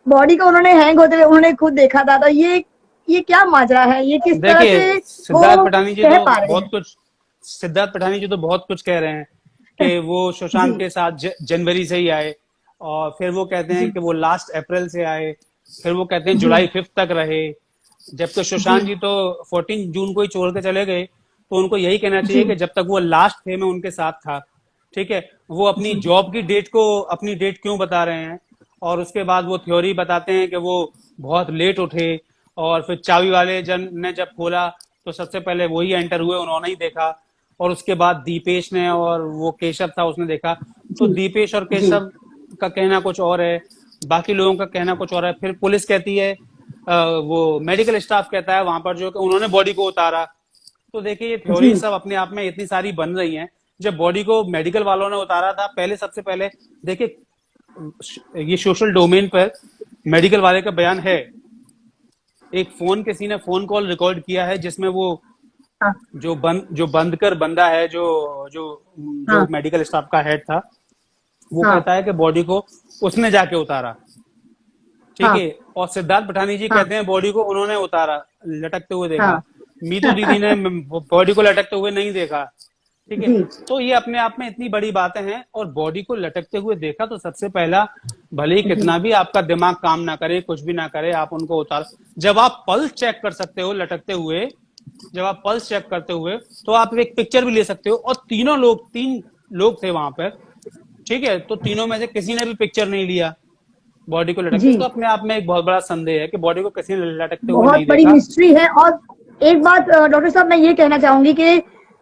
बॉडी को उन्होंने हैंग होते हुए उन्होंने खुद देखा था, तो ये क्या माजरा है? ये किस तरह देखिए से सिद्धार्थ वो पठानी जी कह तो पा रहे बहुत हैं? कुछ सिद्धार्थ पठानी जी तो बहुत कुछ कह रहे हैं कि वो जी सुशांत के साथ जनवरी से ही आए, और फिर वो कहते हैं जी कि वो लास्ट अप्रैल से आए, फिर वो कहते हैं जी जुलाई 5 तक रहे, जबकि सुशांत जी जी तो 14 जून को ही छोड़ के चले गए। तो उनको यही कहना चाहिए जी कि जब तक वो लास्ट थे मैं उनके साथ था। ठीक है, वो अपनी जी जॉब की डेट को अपनी डेट क्यों बता रहे हैं, और उसके बाद वो थ्योरी बताते हैं कि वो बहुत लेट उठे, और फिर चाबी वाले जन ने जब खोला तो सबसे पहले वही एंटर हुए, उन्होंने ही देखा, और उसके बाद दीपेश ने और वो केशव था उसने देखा। तो जी दीपेश और जी केशव का कहना कुछ और है, बाकी लोगों का कहना कुछ और है। फिर पुलिस कहती है, वो मेडिकल स्टाफ कहता है वहां पर जो कि उन्होंने बॉडी को उतारा। तो देखिए ये थ्योरी जी सब अपने आप में इतनी सारी बन रही हैं। जब बॉडी को मेडिकल वालों ने उतारा था, पहले सबसे पहले देखिए ये सोशल डोमेन पर मेडिकल वाले का बयान है, एक फोन किसी ने फोन कॉल रिकॉर्ड किया है जिसमें वो हाँ जो बंदकर बंदा है, जो जो जो हाँ मेडिकल स्टाफ का हेड था, वो हाँ कहता है कि बॉडी को उसने जाके उतारा। ठीक हाँ है, और सिद्धार्थ पठानी जी हाँ कहते हैं बॉडी को उन्होंने उतारा, लटकते हुए देखा। हाँ मीतू दीदी ने बॉडी को लटकते हुए नहीं देखा। ठीक है, जी तो ये अपने आप में इतनी बड़ी बातें हैं। और बॉडी को लटकते हुए देखा तो सबसे पहला, भले ही जी कितना भी आपका दिमाग काम ना करे, कुछ भी ना करे, आप उनको उतार। जब आप पल्स चेक कर सकते हो लटकते हुए, जब आप पल्स चेक करते हुए, तो आप एक पिक्चर भी ले सकते हो। और तीन लोग थे वहां पर। ठीक है, तो तीनों में से किसी ने भी पिक्चर नहीं लिया बॉडी को लटकते। जी तो अपने आप में एक बहुत बड़ा संदेह है कि बॉडी को किसी ने लटकते हुए बहुत नहीं बड़ी देखा। मिस्ट्री है। और एक बात डॉक्टर साहब मैं ये कहना चाहूंगी कि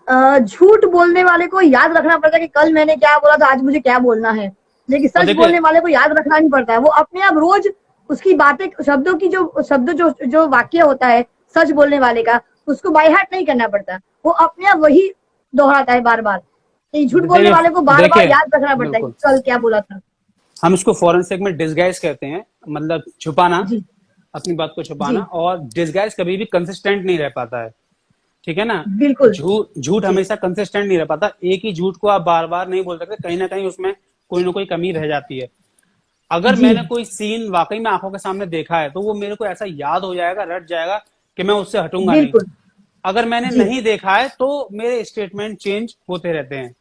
झूठ बोलने वाले को याद रखना पड़ता है कि कल मैंने क्या बोला था, आज मुझे क्या बोलना है। लेकिन और सच देखिए बोलने वाले को याद रखना नहीं पड़ता है, वो अपने आप रोज उसकी बातें, शब्दों की जो वाक्य होता है सच बोलने वाले का, उसको बाय हार्ट नहीं करना पड़ता, वो अपने आप वही दोहराता है बार बार। झूठ बोलने वाले को बार बार देखिए याद रखना पड़ता है कि बिल्कुल, कल क्या बोला था। हम इसको फॉरेंसिक में डिस्गाइज कहते हैं, मतलब छुपाना, जी अपनी बात को छुपाना। जी और डिस्गाइज कभी भी कंसिस्टेंट नहीं रह पाता है। ठीक है ना, बिल्कुल झूठ जी हमेशा कंसिस्टेंट नहीं रह पाता। एक ही झूठ को आप बार बार नहीं बोल सकते, कहीं ना कहीं उसमें कोई ना कोई कमी रह जाती है। अगर जी मैंने कोई सीन वाकई में आंखों के सामने देखा है तो वो मेरे को ऐसा याद हो जाएगा, रट जाएगा कि मैं उससे हटूंगा नहीं। बिल्कुल अगर मैंने जी नहीं देखा है तो मेरे स्टेटमेंट चेंज होते रहते हैं।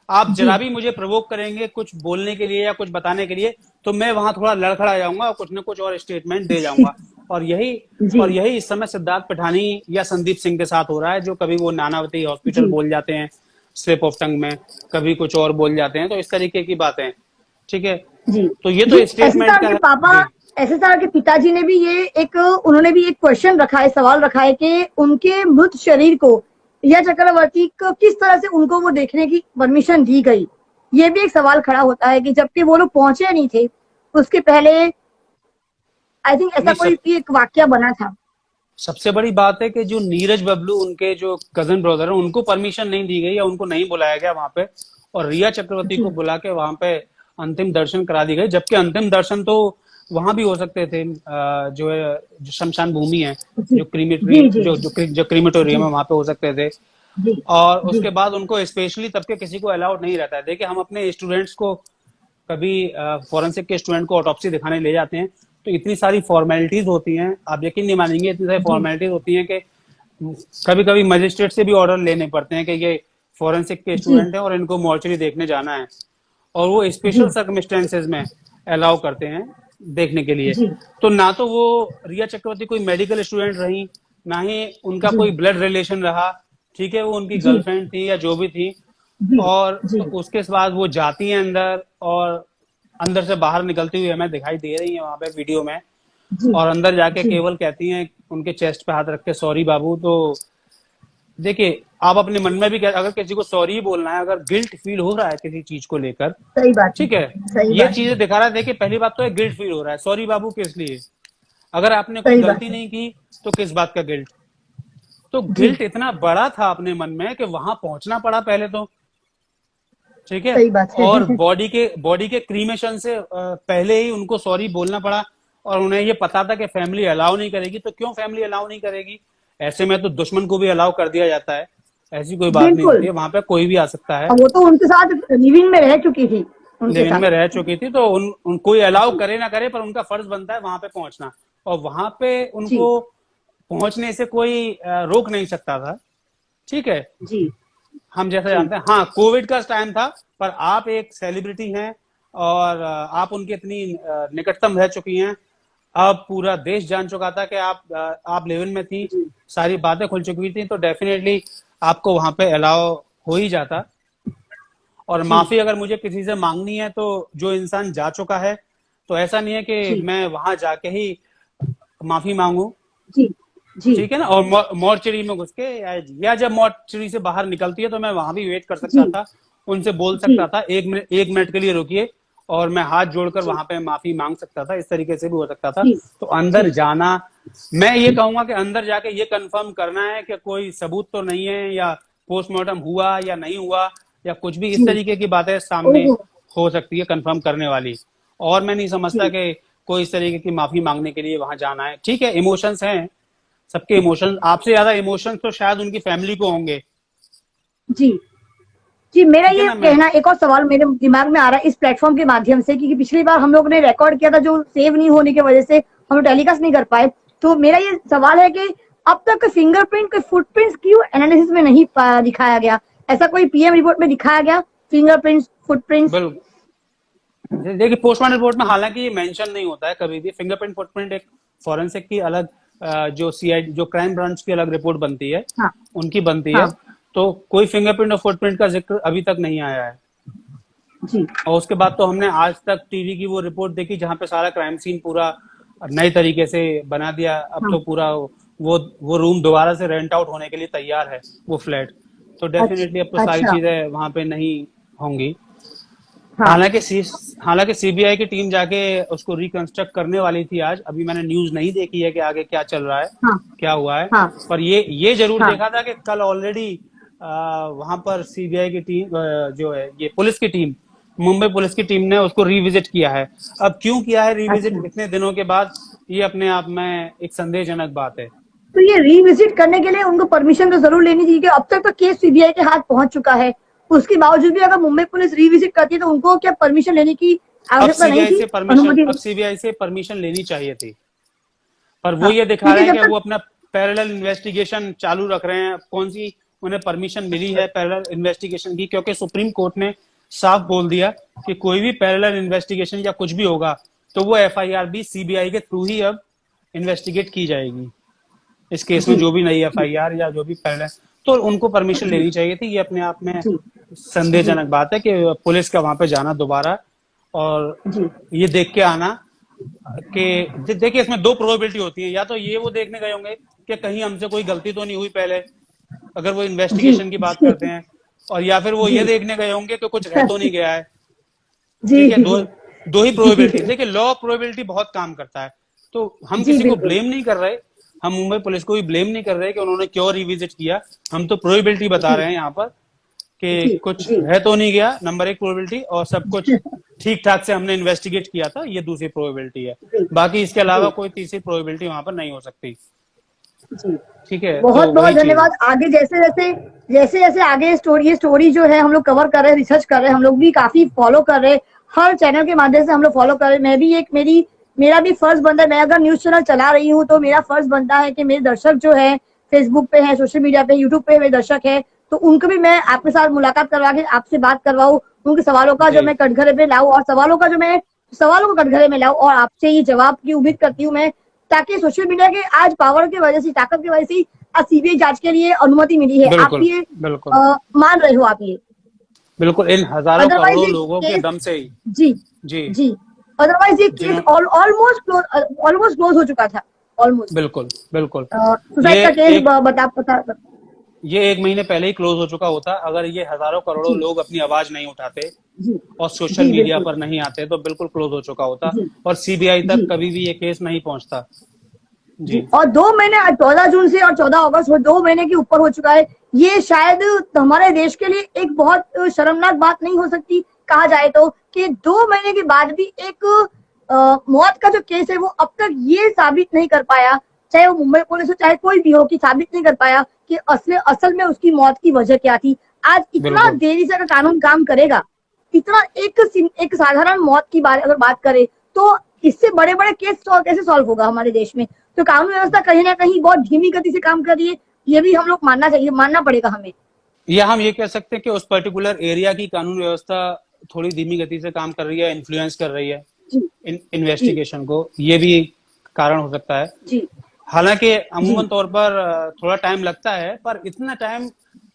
आप जी जरा भी मुझे प्रवोक करेंगे कुछ बोलने के लिए या कुछ बताने के लिए, तो मैं वहां थोड़ा लड़खड़ा जाऊंगा और कुछ ना कुछ और स्टेटमेंट दे जाऊंगा। और जी यही इस समय सिद्धार्थ पठानी या संदीप सिंह के साथ हो रहा है, जो कभी वो नानावती हॉस्पिटल जी बोल जाते हैं स्लिप ऑफ टंग में, कभी कुछ और बोल जाते हैं। तो इस तरीके की बातें। ठीक है, जी तो ये जी तो स्टेटमेंट एसएसआर का के है। पापा, जी एसएसआर के पिताजी ने भी उन्होंने भी एक क्वेश्चन रखा है, सवाल रखा है कि उनके मृत शरीर को रिया चक्रवर्ती को किस तरह से उनको वो देखने की परमिशन दी गई। ये भी एक सवाल खड़ा होता है कि जबकि वो लोग पहुंचे नहीं थे, उसके पहले आई थिंक ऐसा नहीं, कोई भी एक वाक्य बना था। सबसे बड़ी बात है कि जो नीरज बबलू, उनके जो कजन ब्रदर है, उनको परमिशन नहीं दी गई या उनको नहीं बुलाया गया वहां पे, और रिया चक्रवर्ती जी को बुला के वहां पे अंतिम दर्शन करा दी गई। जबकि अंतिम दर्शन तो वहां भी हो सकते थे। जो है जो शमशान भूमि है, जी जो जी क्रीमेटरी जी जो क्रीमेटोरियम है, वहां पे हो सकते थे। जी और जी उसके बाद उनको स्पेशली तब के किसी को अलाउड नहीं रहता है। देखिए, हम अपने स्टूडेंट्स को कभी फॉरेंसिक के स्टूडेंट को ऑटोप्सी दिखाने ले जाते हैं, तो इतनी सारी फॉर्मेलिटीज होती हैं, आप यकीन नहीं मानेंगे, इतनी सारी जी फॉर्मेलिटीज होती हैं कि कभी कभी मजिस्ट्रेट से भी ऑर्डर लेने पड़ते हैं कि ये फॉरेंसिक के जी स्टूडेंट हैं और इनको मॉर्चरी देखने जाना है, और वो जी स्पेशल सर्कमस्टेंसेज में अलाउ करते हैं देखने के लिए। जी तो ना तो वो रिया चक्रवर्ती कोई मेडिकल स्टूडेंट रही, ना ही उनका जी कोई ब्लड रिलेशन रहा, ठीक है, वो उनकी जी गर्लफ्रेंड थी या जो भी थी। जी और जी उसके बाद वो जाती हैं अंदर, और अंदर से बाहर निकलती हुई हमें दिखाई दे रही है वहां पे वीडियो में, जी और अंदर जाके जी केवल कहती हैं उनके चेस्ट पे हाथ रख के, सॉरी बाबू। तो देखिए, आप अपने मन में भी अगर किसी को सॉरी बोलना है, अगर गिल्ट फील हो रहा है किसी चीज को लेकर, सही बात है, ठीक है, सही ये बात है, चीजें दिखा रहा है। देखिए, पहली बात तो है गिल्ट फील हो रहा है, सॉरी बाबू किस लिए? अगर आपने कोई सही बात गलती है। नहीं की तो किस बात का गिल्ट? तो जी गिल्ट इतना बड़ा था अपने मन में कि वहां पहुंचना पड़ा पहले तो, ठीक है। सही बात है। और बॉडी के क्रीमेशन से पहले ही उनको सॉरी बोलना पड़ा, और उन्हें ये पता था कि फैमिली अलाउ नहीं करेगी। तो क्यों फैमिली अलाउ नहीं करेगी? ऐसे में तो दुश्मन को भी अलाउ कर दिया जाता है, ऐसी कोई बात नहीं होती बिल्कुल, है, वहां पे कोई भी आ सकता है। और वो तो उनके साथ लिविंग में रह चुकी थी, उनके लिविंग साथ। में रह चुकी थी, तो उन कोई अलाउ करे ना करे, पर उनका फर्ज बनता है वहां पे पहुंचना, और वहां पे जी उनको पहुंचने से कोई रोक नहीं सकता था, ठीक है। जी हम जैसा जी जानते हैं, हाँ, कोविड का टाइम था, पर आप एक सेलिब्रिटी हैं, और आप उनकी इतनी निकटतम रह चुकी हैं। अब पूरा देश जान चुका था कि आप लेवल में थी, जी सारी बातें खुल चुकी थी, तो डेफिनेटली आपको वहां पे अलाउ हो ही जाता। और जी माफी अगर मुझे किसी से मांगनी है, तो जो इंसान जा चुका है, तो ऐसा नहीं है कि जी मैं वहां जाके ही माफी मांगू, जी जी ठीक है ना। और मॉर्चरी में घुस के, या जब मॉर्चरी से बाहर निकलती है, तो मैं वहां भी वेट कर सकता जी था, उनसे बोल जी सकता था 1 मिनट के लिए रुकिए, और मैं हाथ जोड़कर जी वहां पे माफी मांग सकता था, इस तरीके से भी हो सकता था। जी तो अंदर जी जाना, मैं ये कहूंगा कि अंदर जाके ये कंफर्म करना है कि कोई सबूत तो नहीं है, या पोस्टमार्टम हुआ या नहीं हुआ, या कुछ भी इस जी तरीके की बातें सामने ओहो हो सकती है कंफर्म करने वाली। और मैं नहीं समझता जी कि कोई इस तरीके की माफी मांगने के लिए वहां जाना है। ठीक है, इमोशंस हैं, सबके इमोशंस, आपसे ज्यादा इमोशंस तो शायद उनकी फैमिली को होंगे, जी जी मेरा ठीक है ये ना। मैं कहना, एक और सवाल मेरे दिमाग में आ रहा है इस प्लेटफॉर्म के माध्यम से, क्योंकि पिछली बार हम लोग ने रिकॉर्ड किया था, जो सेव नहीं होने की वजह से हम लोग टेलीकास्ट नहीं कर पाए। तो मेरा ये सवाल है कि अब तक फिंगरप्रिंट के फुटप्रिंट्स क्यों एनालिसिस में नहीं दिखाया गया? ऐसा कोई पीएम रिपोर्ट में दिखाया गया फिंगरप्रिंट्स, फुटप्रिंट्स? बिल्कुल, देखिए, पोस्टमार्टम रिपोर्ट में हालांकि ये मेंशन नहीं होता है कभी भी। फिंगरप्रिंट फुटप्रिंट एक फॉरेंसिक की अलग, जो सीआईडी, जो क्राइम ब्रांच की अलग रिपोर्ट बनती है, हाँ उनकी बनती है। हाँ तो कोई फिंगरप्रिंट और फुटप्रिंट का जिक्र अभी तक नहीं आया है। जी और उसके बाद तो हमने आज तक टीवी की वो रिपोर्ट देखी, जहां पे सारा क्राइम सीन पूरा नए तरीके से बना दिया। अब हाँ तो पूरा वो रूम दोबारा से रेंट आउट होने के लिए तैयार है, वो फ्लैट। तो डेफिनेटली अब तो अच्छा सारी अच्छा चीजें वहां पे नहीं होंगी। हाँ हालांकि सीबीआई की टीम जाके उसको रिकंस्ट्रक्ट करने वाली थी आज। अभी मैंने न्यूज नहीं देखी है कि आगे क्या चल रहा है, हाँ क्या हुआ है। हाँ पर ये जरूर हाँ देखा था कि कल ऑलरेडी वहां पर सीबीआई की टीम, जो है ये पुलिस की टीम, मुंबई पुलिस की टीम ने उसको रिविजिट किया है। अब क्यों किया है रिविजिट अच्छा। इतने दिनों के बाद, ये अपने आप में एक संदेहजनक बात है। तो ये रिविजिट करने के लिए उनको परमिशन तो जरूर लेनी चाहिए, कि अब तक तो केस सीबीआई के हाथ पहुंच चुका है। उसके बावजूद भी अगर मुंबई पुलिस रिविजिट करती है, तो उनको क्या परमिशन लेने की आवश्यकता नहीं थी, अनुमति अब नहीं? सीबीआई से परमिशन लेनी चाहिए थी, पर वो हाँ ये दिखा क्योंकि रहे हैं जब कि वो तक अपना पैरेलल इन्वेस्टिगेशन चालू रख रहे हैं। कौन सी उन्हें परमिशन मिली है पैरेलल इन्वेस्टिगेशन की? क्योंकि सुप्रीम कोर्ट ने साफ बोल दिया कि कोई भी पैरेलल इन्वेस्टिगेशन या कुछ भी होगा, तो वो एफआईआर भी सीबीआई के थ्रू ही अब इन्वेस्टिगेट की जाएगी। इस केस में जी जो भी नई एफआईआर या जो भी पैरेलल, तो उनको परमिशन जी लेनी चाहिए थी। ये अपने आप में जी जी संदेहजनक बात है कि पुलिस का वहां पे जाना दोबारा, और जी ये देख के आना कि देखिए, इसमें दो प्रोबेबिलिटी होती है। या तो ये वो देखने गए होंगे कि कहीं हमसे कोई गलती तो नहीं हुई पहले, अगर वो जी इन्वेस्टिगेशन की बात करते हैं, और या फिर वो ये जी देखने गए होंगे कि कुछ रह तो नहीं गया है। जी ठीक है, दो जी दो ही प्रोबेबिलिटी। जी देखिए, लॉ प्रोबेबिलिटी बहुत काम करता है। तो हम जी किसी को बिल्कुल ब्लेम नहीं कर रहे, हम मुंबई पुलिस को भी ब्लेम नहीं कर रहे कि उन्होंने क्यों रिविजिट किया। हम तो प्रोबेबिलिटी बता जी रहे हैं यहाँ पर कि कुछ है तो नहीं गया, नंबर 1 प्रोबेबिलिटी, और सब कुछ ठीक ठाक से हमने इन्वेस्टिगेट किया था, ये दूसरी प्रोबेबिलिटी है। बाकी इसके अलावा कोई तीसरी प्रोबेबिलिटी वहां पर नहीं हो सकती। ठीक है, बहुत तो बहुत वही चीज है। धन्यवाद। आगे जैसे जैसे आगे ये स्टोरी जो है हम लोग कवर कर रहे हैं, रिसर्च कर रहे हैं, हम लोग भी काफी फॉलो कर रहे हैं, हर चैनल के माध्यम से हम लोग फॉलो कर रहे हैं। मैं भी मेरा भी फर्ज बनता है, मैं अगर न्यूज चैनल चला रही हूँ तो मेरा फर्ज बनता है कि मेरे दर्शक जो है फेसबुक पे है, सोशल मीडिया पे, यूट्यूब पे मेरे दर्शक है, तो उनको भी मैं आपके साथ मुलाकात करवा के आपसे बात करवाऊँ, उनके सवालों का जो मैं कटघरे पे लाऊं, और सवालों को कटघरे में लाऊं, और आपसे ये जवाब की उम्मीद करती हूँ मैं, ताकि सोशल मीडिया के आज पावर की वजह से, ताकत की वजह से आज सीबीआई जांच के लिए अनुमति मिली है। आप बिल्कुल ये बिल्कुल मान रहे हो आप ये? बिल्कुल, इन हजारों अदरवाइज करोड़ों ये लोगों के केस, दम से ही। जी जी जी, अदरवाइज ये केस जिन्हों- ऑलमोस्ट क्लोज हो चुका था, ऑलमोस्ट बिल्कुल बिल्कुल। सुसाइड ये का केस एक बता। ये 1 महीने पहले ही क्लोज हो चुका होता अगर ये हजारों करोड़ों जी लोग अपनी आवाज नहीं उठाते जी और सोशल जी, मीडिया बिल्कुल। पर नहीं आते, तो बिल्कुल क्लोज हो चुका होता जी और सीबीआई तक जी कभी भी ये केस नहीं पहुंचता। जी, जी और 2 महीने, 14 जून से और 14 अगस्त, 2 महीने के ऊपर हो चुका है। ये शायद हमारे देश के लिए एक बहुत शर्मनाक बात नहीं हो सकती, कहा जाए तो, कि 2 महीने के बाद भी एक मौत का जो केस है वो अब तक ये साबित नहीं कर पाया, चाहे वो मुंबई पुलिस हो चाहे कोई भी हो, कि साबित नहीं कर पाया कि असल में उसकी मौत की वजह क्या थी। आज इतना बिल्कुल देरी से अगर कानून काम करेगा, इतना एक साधारण मौत की बात अगर बात करें, तो इससे बड़े बड़े केस कैसे सॉल्व होगा हमारे देश में? तो कानून व्यवस्था कहीं ना कहीं बहुत धीमी गति से काम कर रही है, ये भी हम लोग मानना पड़ेगा हमें। या हम ये कह सकते हैं कि उस पर्टिकुलर एरिया की कानून व्यवस्था थोड़ी धीमी गति से काम कर रही है, इन्फ्लुएंस कर रही है जी जी इन्वेस्टिगेशन को, ये भी कारण हो सकता है। जी हालांकि जी अमूमन तौर पर थोड़ा टाइम लगता है, पर इतना टाइम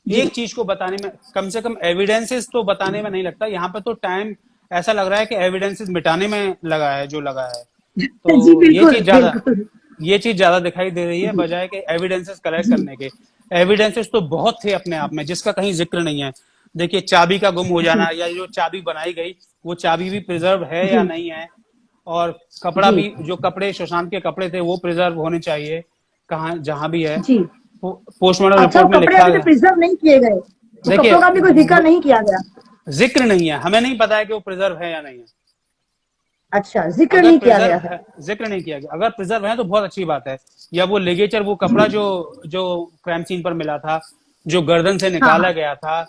जी एक चीज को बताने में, कम से कम एविडेंसेस तो बताने में नहीं लगता। यहाँ पे तो टाइम ऐसा लग रहा है कि एविडेंसेस मिटाने में लगा है, जो लगा है। जी, तो बिल्कुल बिल्कुल। ये चीज ज्यादा दिखाई दे रही है बजाय के एविडेंसेस कलेक्ट करने के। एविडेंसेस तो बहुत थे अपने आप में, जिसका कहीं जिक्र नहीं है। देखिए, चाबी का गुम हो जाना, या जो चाबी बनाई गई वो चाबी भी प्रिजर्व है या जी नहीं है, और कपड़ा जी भी, जो कपड़े सुशांत के कपड़े थे वो प्रिजर्व होने चाहिए, कहाँ जहां भी है। जी। पोस्टमार्टम अच्छा, वो रिपोर्ट में कपड़े लिखा अभी है। तक प्रिजर्व नहीं किए गए, वो देखिए, कपड़ों का भी कोई जिक्र नहीं किया गया। जिक्र नहीं है, हमें नहीं पता है कि वो प्रिजर्व है या नहीं है। अच्छा, जिक्र अगर नहीं किया गया प्रिजर्व है। है, जिक्र नहीं किया गया, अगर प्रिजर्व है तो बहुत अच्छी बात है। या वो लिगेचर, वो कपड़ा जो जो क्राइम सीन पर मिला था, जो गर्दन से हाँ निकाला हाँ गया था,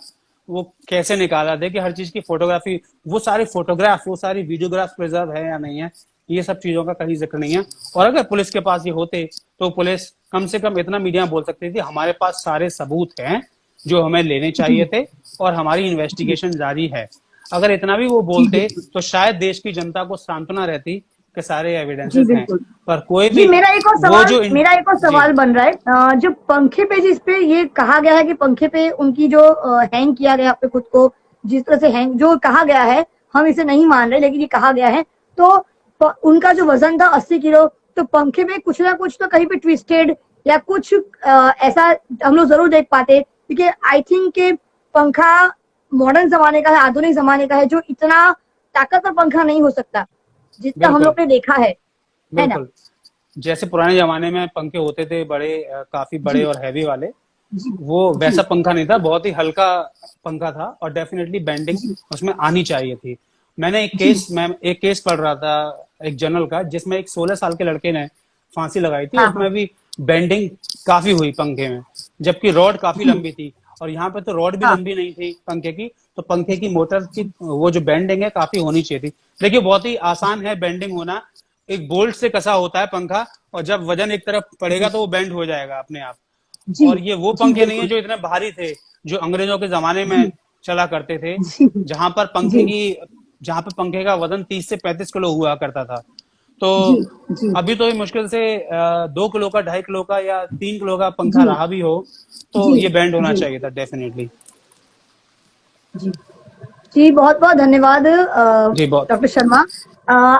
वो कैसे निकाला, देखिए हर चीज की फोटोग्राफी, वो सारी फोटोग्राफ, वो सारी वीडियोग्राफ प्रिजर्व है या नहीं है, ये सब चीजों का कहीं जिक्र नहीं है। और अगर पुलिस के पास ये होते तो पुलिस कम से कम इतना मीडिया में बोल सकती थी, हमारे पास सारे सबूत हैं जो हमें लेने चाहिए थे और हमारी इन्वेस्टिगेशन जारी है। अगर इतना भी वो जी बोलते बिल्कुल तो शायद देश की जनता को सांत्वना रहती कि सारे जी एविडेंसेस हैं। बिल्कुल। पर कोई जी, भी वो जो इन मेरा एक और जी सवाल बन रहा है, जो पंखे पे जिस पे ये कहा गया है कि पंखे पे उनकी जो हैंग किया गया अपने खुद को, जिस तरह से हैंग जो कहा गया है, हम इसे नहीं मान रहे लेकिन ये कहा गया है, तो उनका जो वजन था 80 किलो, तो पंखे पे कुछ ना कुछ तो कहीं पे ट्विस्टेड या कुछ ऐसा हम लोग जरूर देख पाते, क्योंकि आई थिंक के पंखा मॉडर्न जमाने का है, आधुनिक जमाने का है, जो इतना ताकतवर पंखा नहीं हो सकता जितना हम बिल्कुल लोग ने देखा है ना? बिल्कुल। जैसे पुराने जमाने में पंखे होते थे बड़े, काफी बड़े जी और हैवी वाले, जी वो जी वैसा पंखा नहीं था, बहुत ही हल्का पंखा था, और डेफिनेटली बेंडिंग जी उसमें आनी चाहिए थी। जी मैं एक केस पढ़ रहा था एक जर्नल का, जिसमें एक 16 साल के लड़के ने फांसी लगाई थी, हाँ हाँ उसमें भी बेंडिंग काफी हुई पंखे में, जबकि रॉड काफी जी लंबी थी। और यहाँ पे तो रॉड भी हाँ लंबी नहीं थी पंखे की, तो पंखे की मोटर की वो जो बेंडिंग है काफी होनी चाहिए थी। देखिए, बहुत ही आसान है बेंडिंग होना, एक बोल्ट से कसा होता है पंखा, और जब वजन एक तरफ पड़ेगा तो वो बेंड हो जाएगा अपने आप। जी और ये वो जी पंखे नहीं है बिल्कुल जो इतने भारी थे, जो अंग्रेजों के जमाने में जी चला करते थे, जी जहां पर जी जहां पर पंखे का वजन 30 से 35 किलो हुआ करता था। तो जी जी अभी तो ये मुश्किल से 2 किलो का, 2.5 किलो का या 3 किलो का पंखा जी रहा भी हो, तो जी ये बैंड होना जी चाहिए था डेफिनेटली। जी जी, बहुत बहुत धन्यवाद जी बहुत। डॉक्टर शर्मा।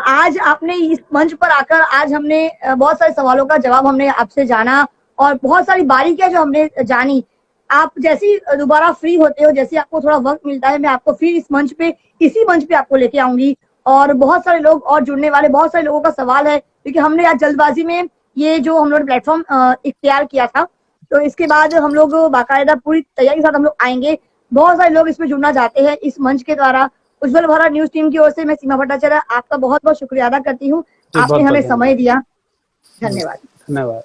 आज आपने इस मंच पर आकर, आज हमने बहुत सारे सवालों का जवाब हमने आपसे जाना, और बहुत सारी बारीकियां जो हमने जानी। आप जैसे ही दोबारा फ्री होते हो, जैसे आपको थोड़ा वक्त मिलता है, मैं आपको फिर इसी मंच पे आपको लेके आऊंगी। और बहुत सारे लोग और जुड़ने वाले, बहुत सारे लोगों का सवाल है, क्योंकि हमने आज जल्दबाजी में ये जो हम लोग प्लेटफॉर्म इख्तियार किया था, तो इसके बाद हम लोग बाकायदा पूरी तैयारी के साथ हम लोग आएंगे। बहुत सारे लोग इसमें जुड़ना चाहते हैं इस मंच के द्वारा। उज्जवल भारत न्यूज टीम की ओर से मैं सीमा भट्टाचार्य आपका बहुत बहुत शुक्रिया अदा करती हूँ, आपने बहुत हमें बहुत समय दिया। धन्यवाद। धन्यवाद।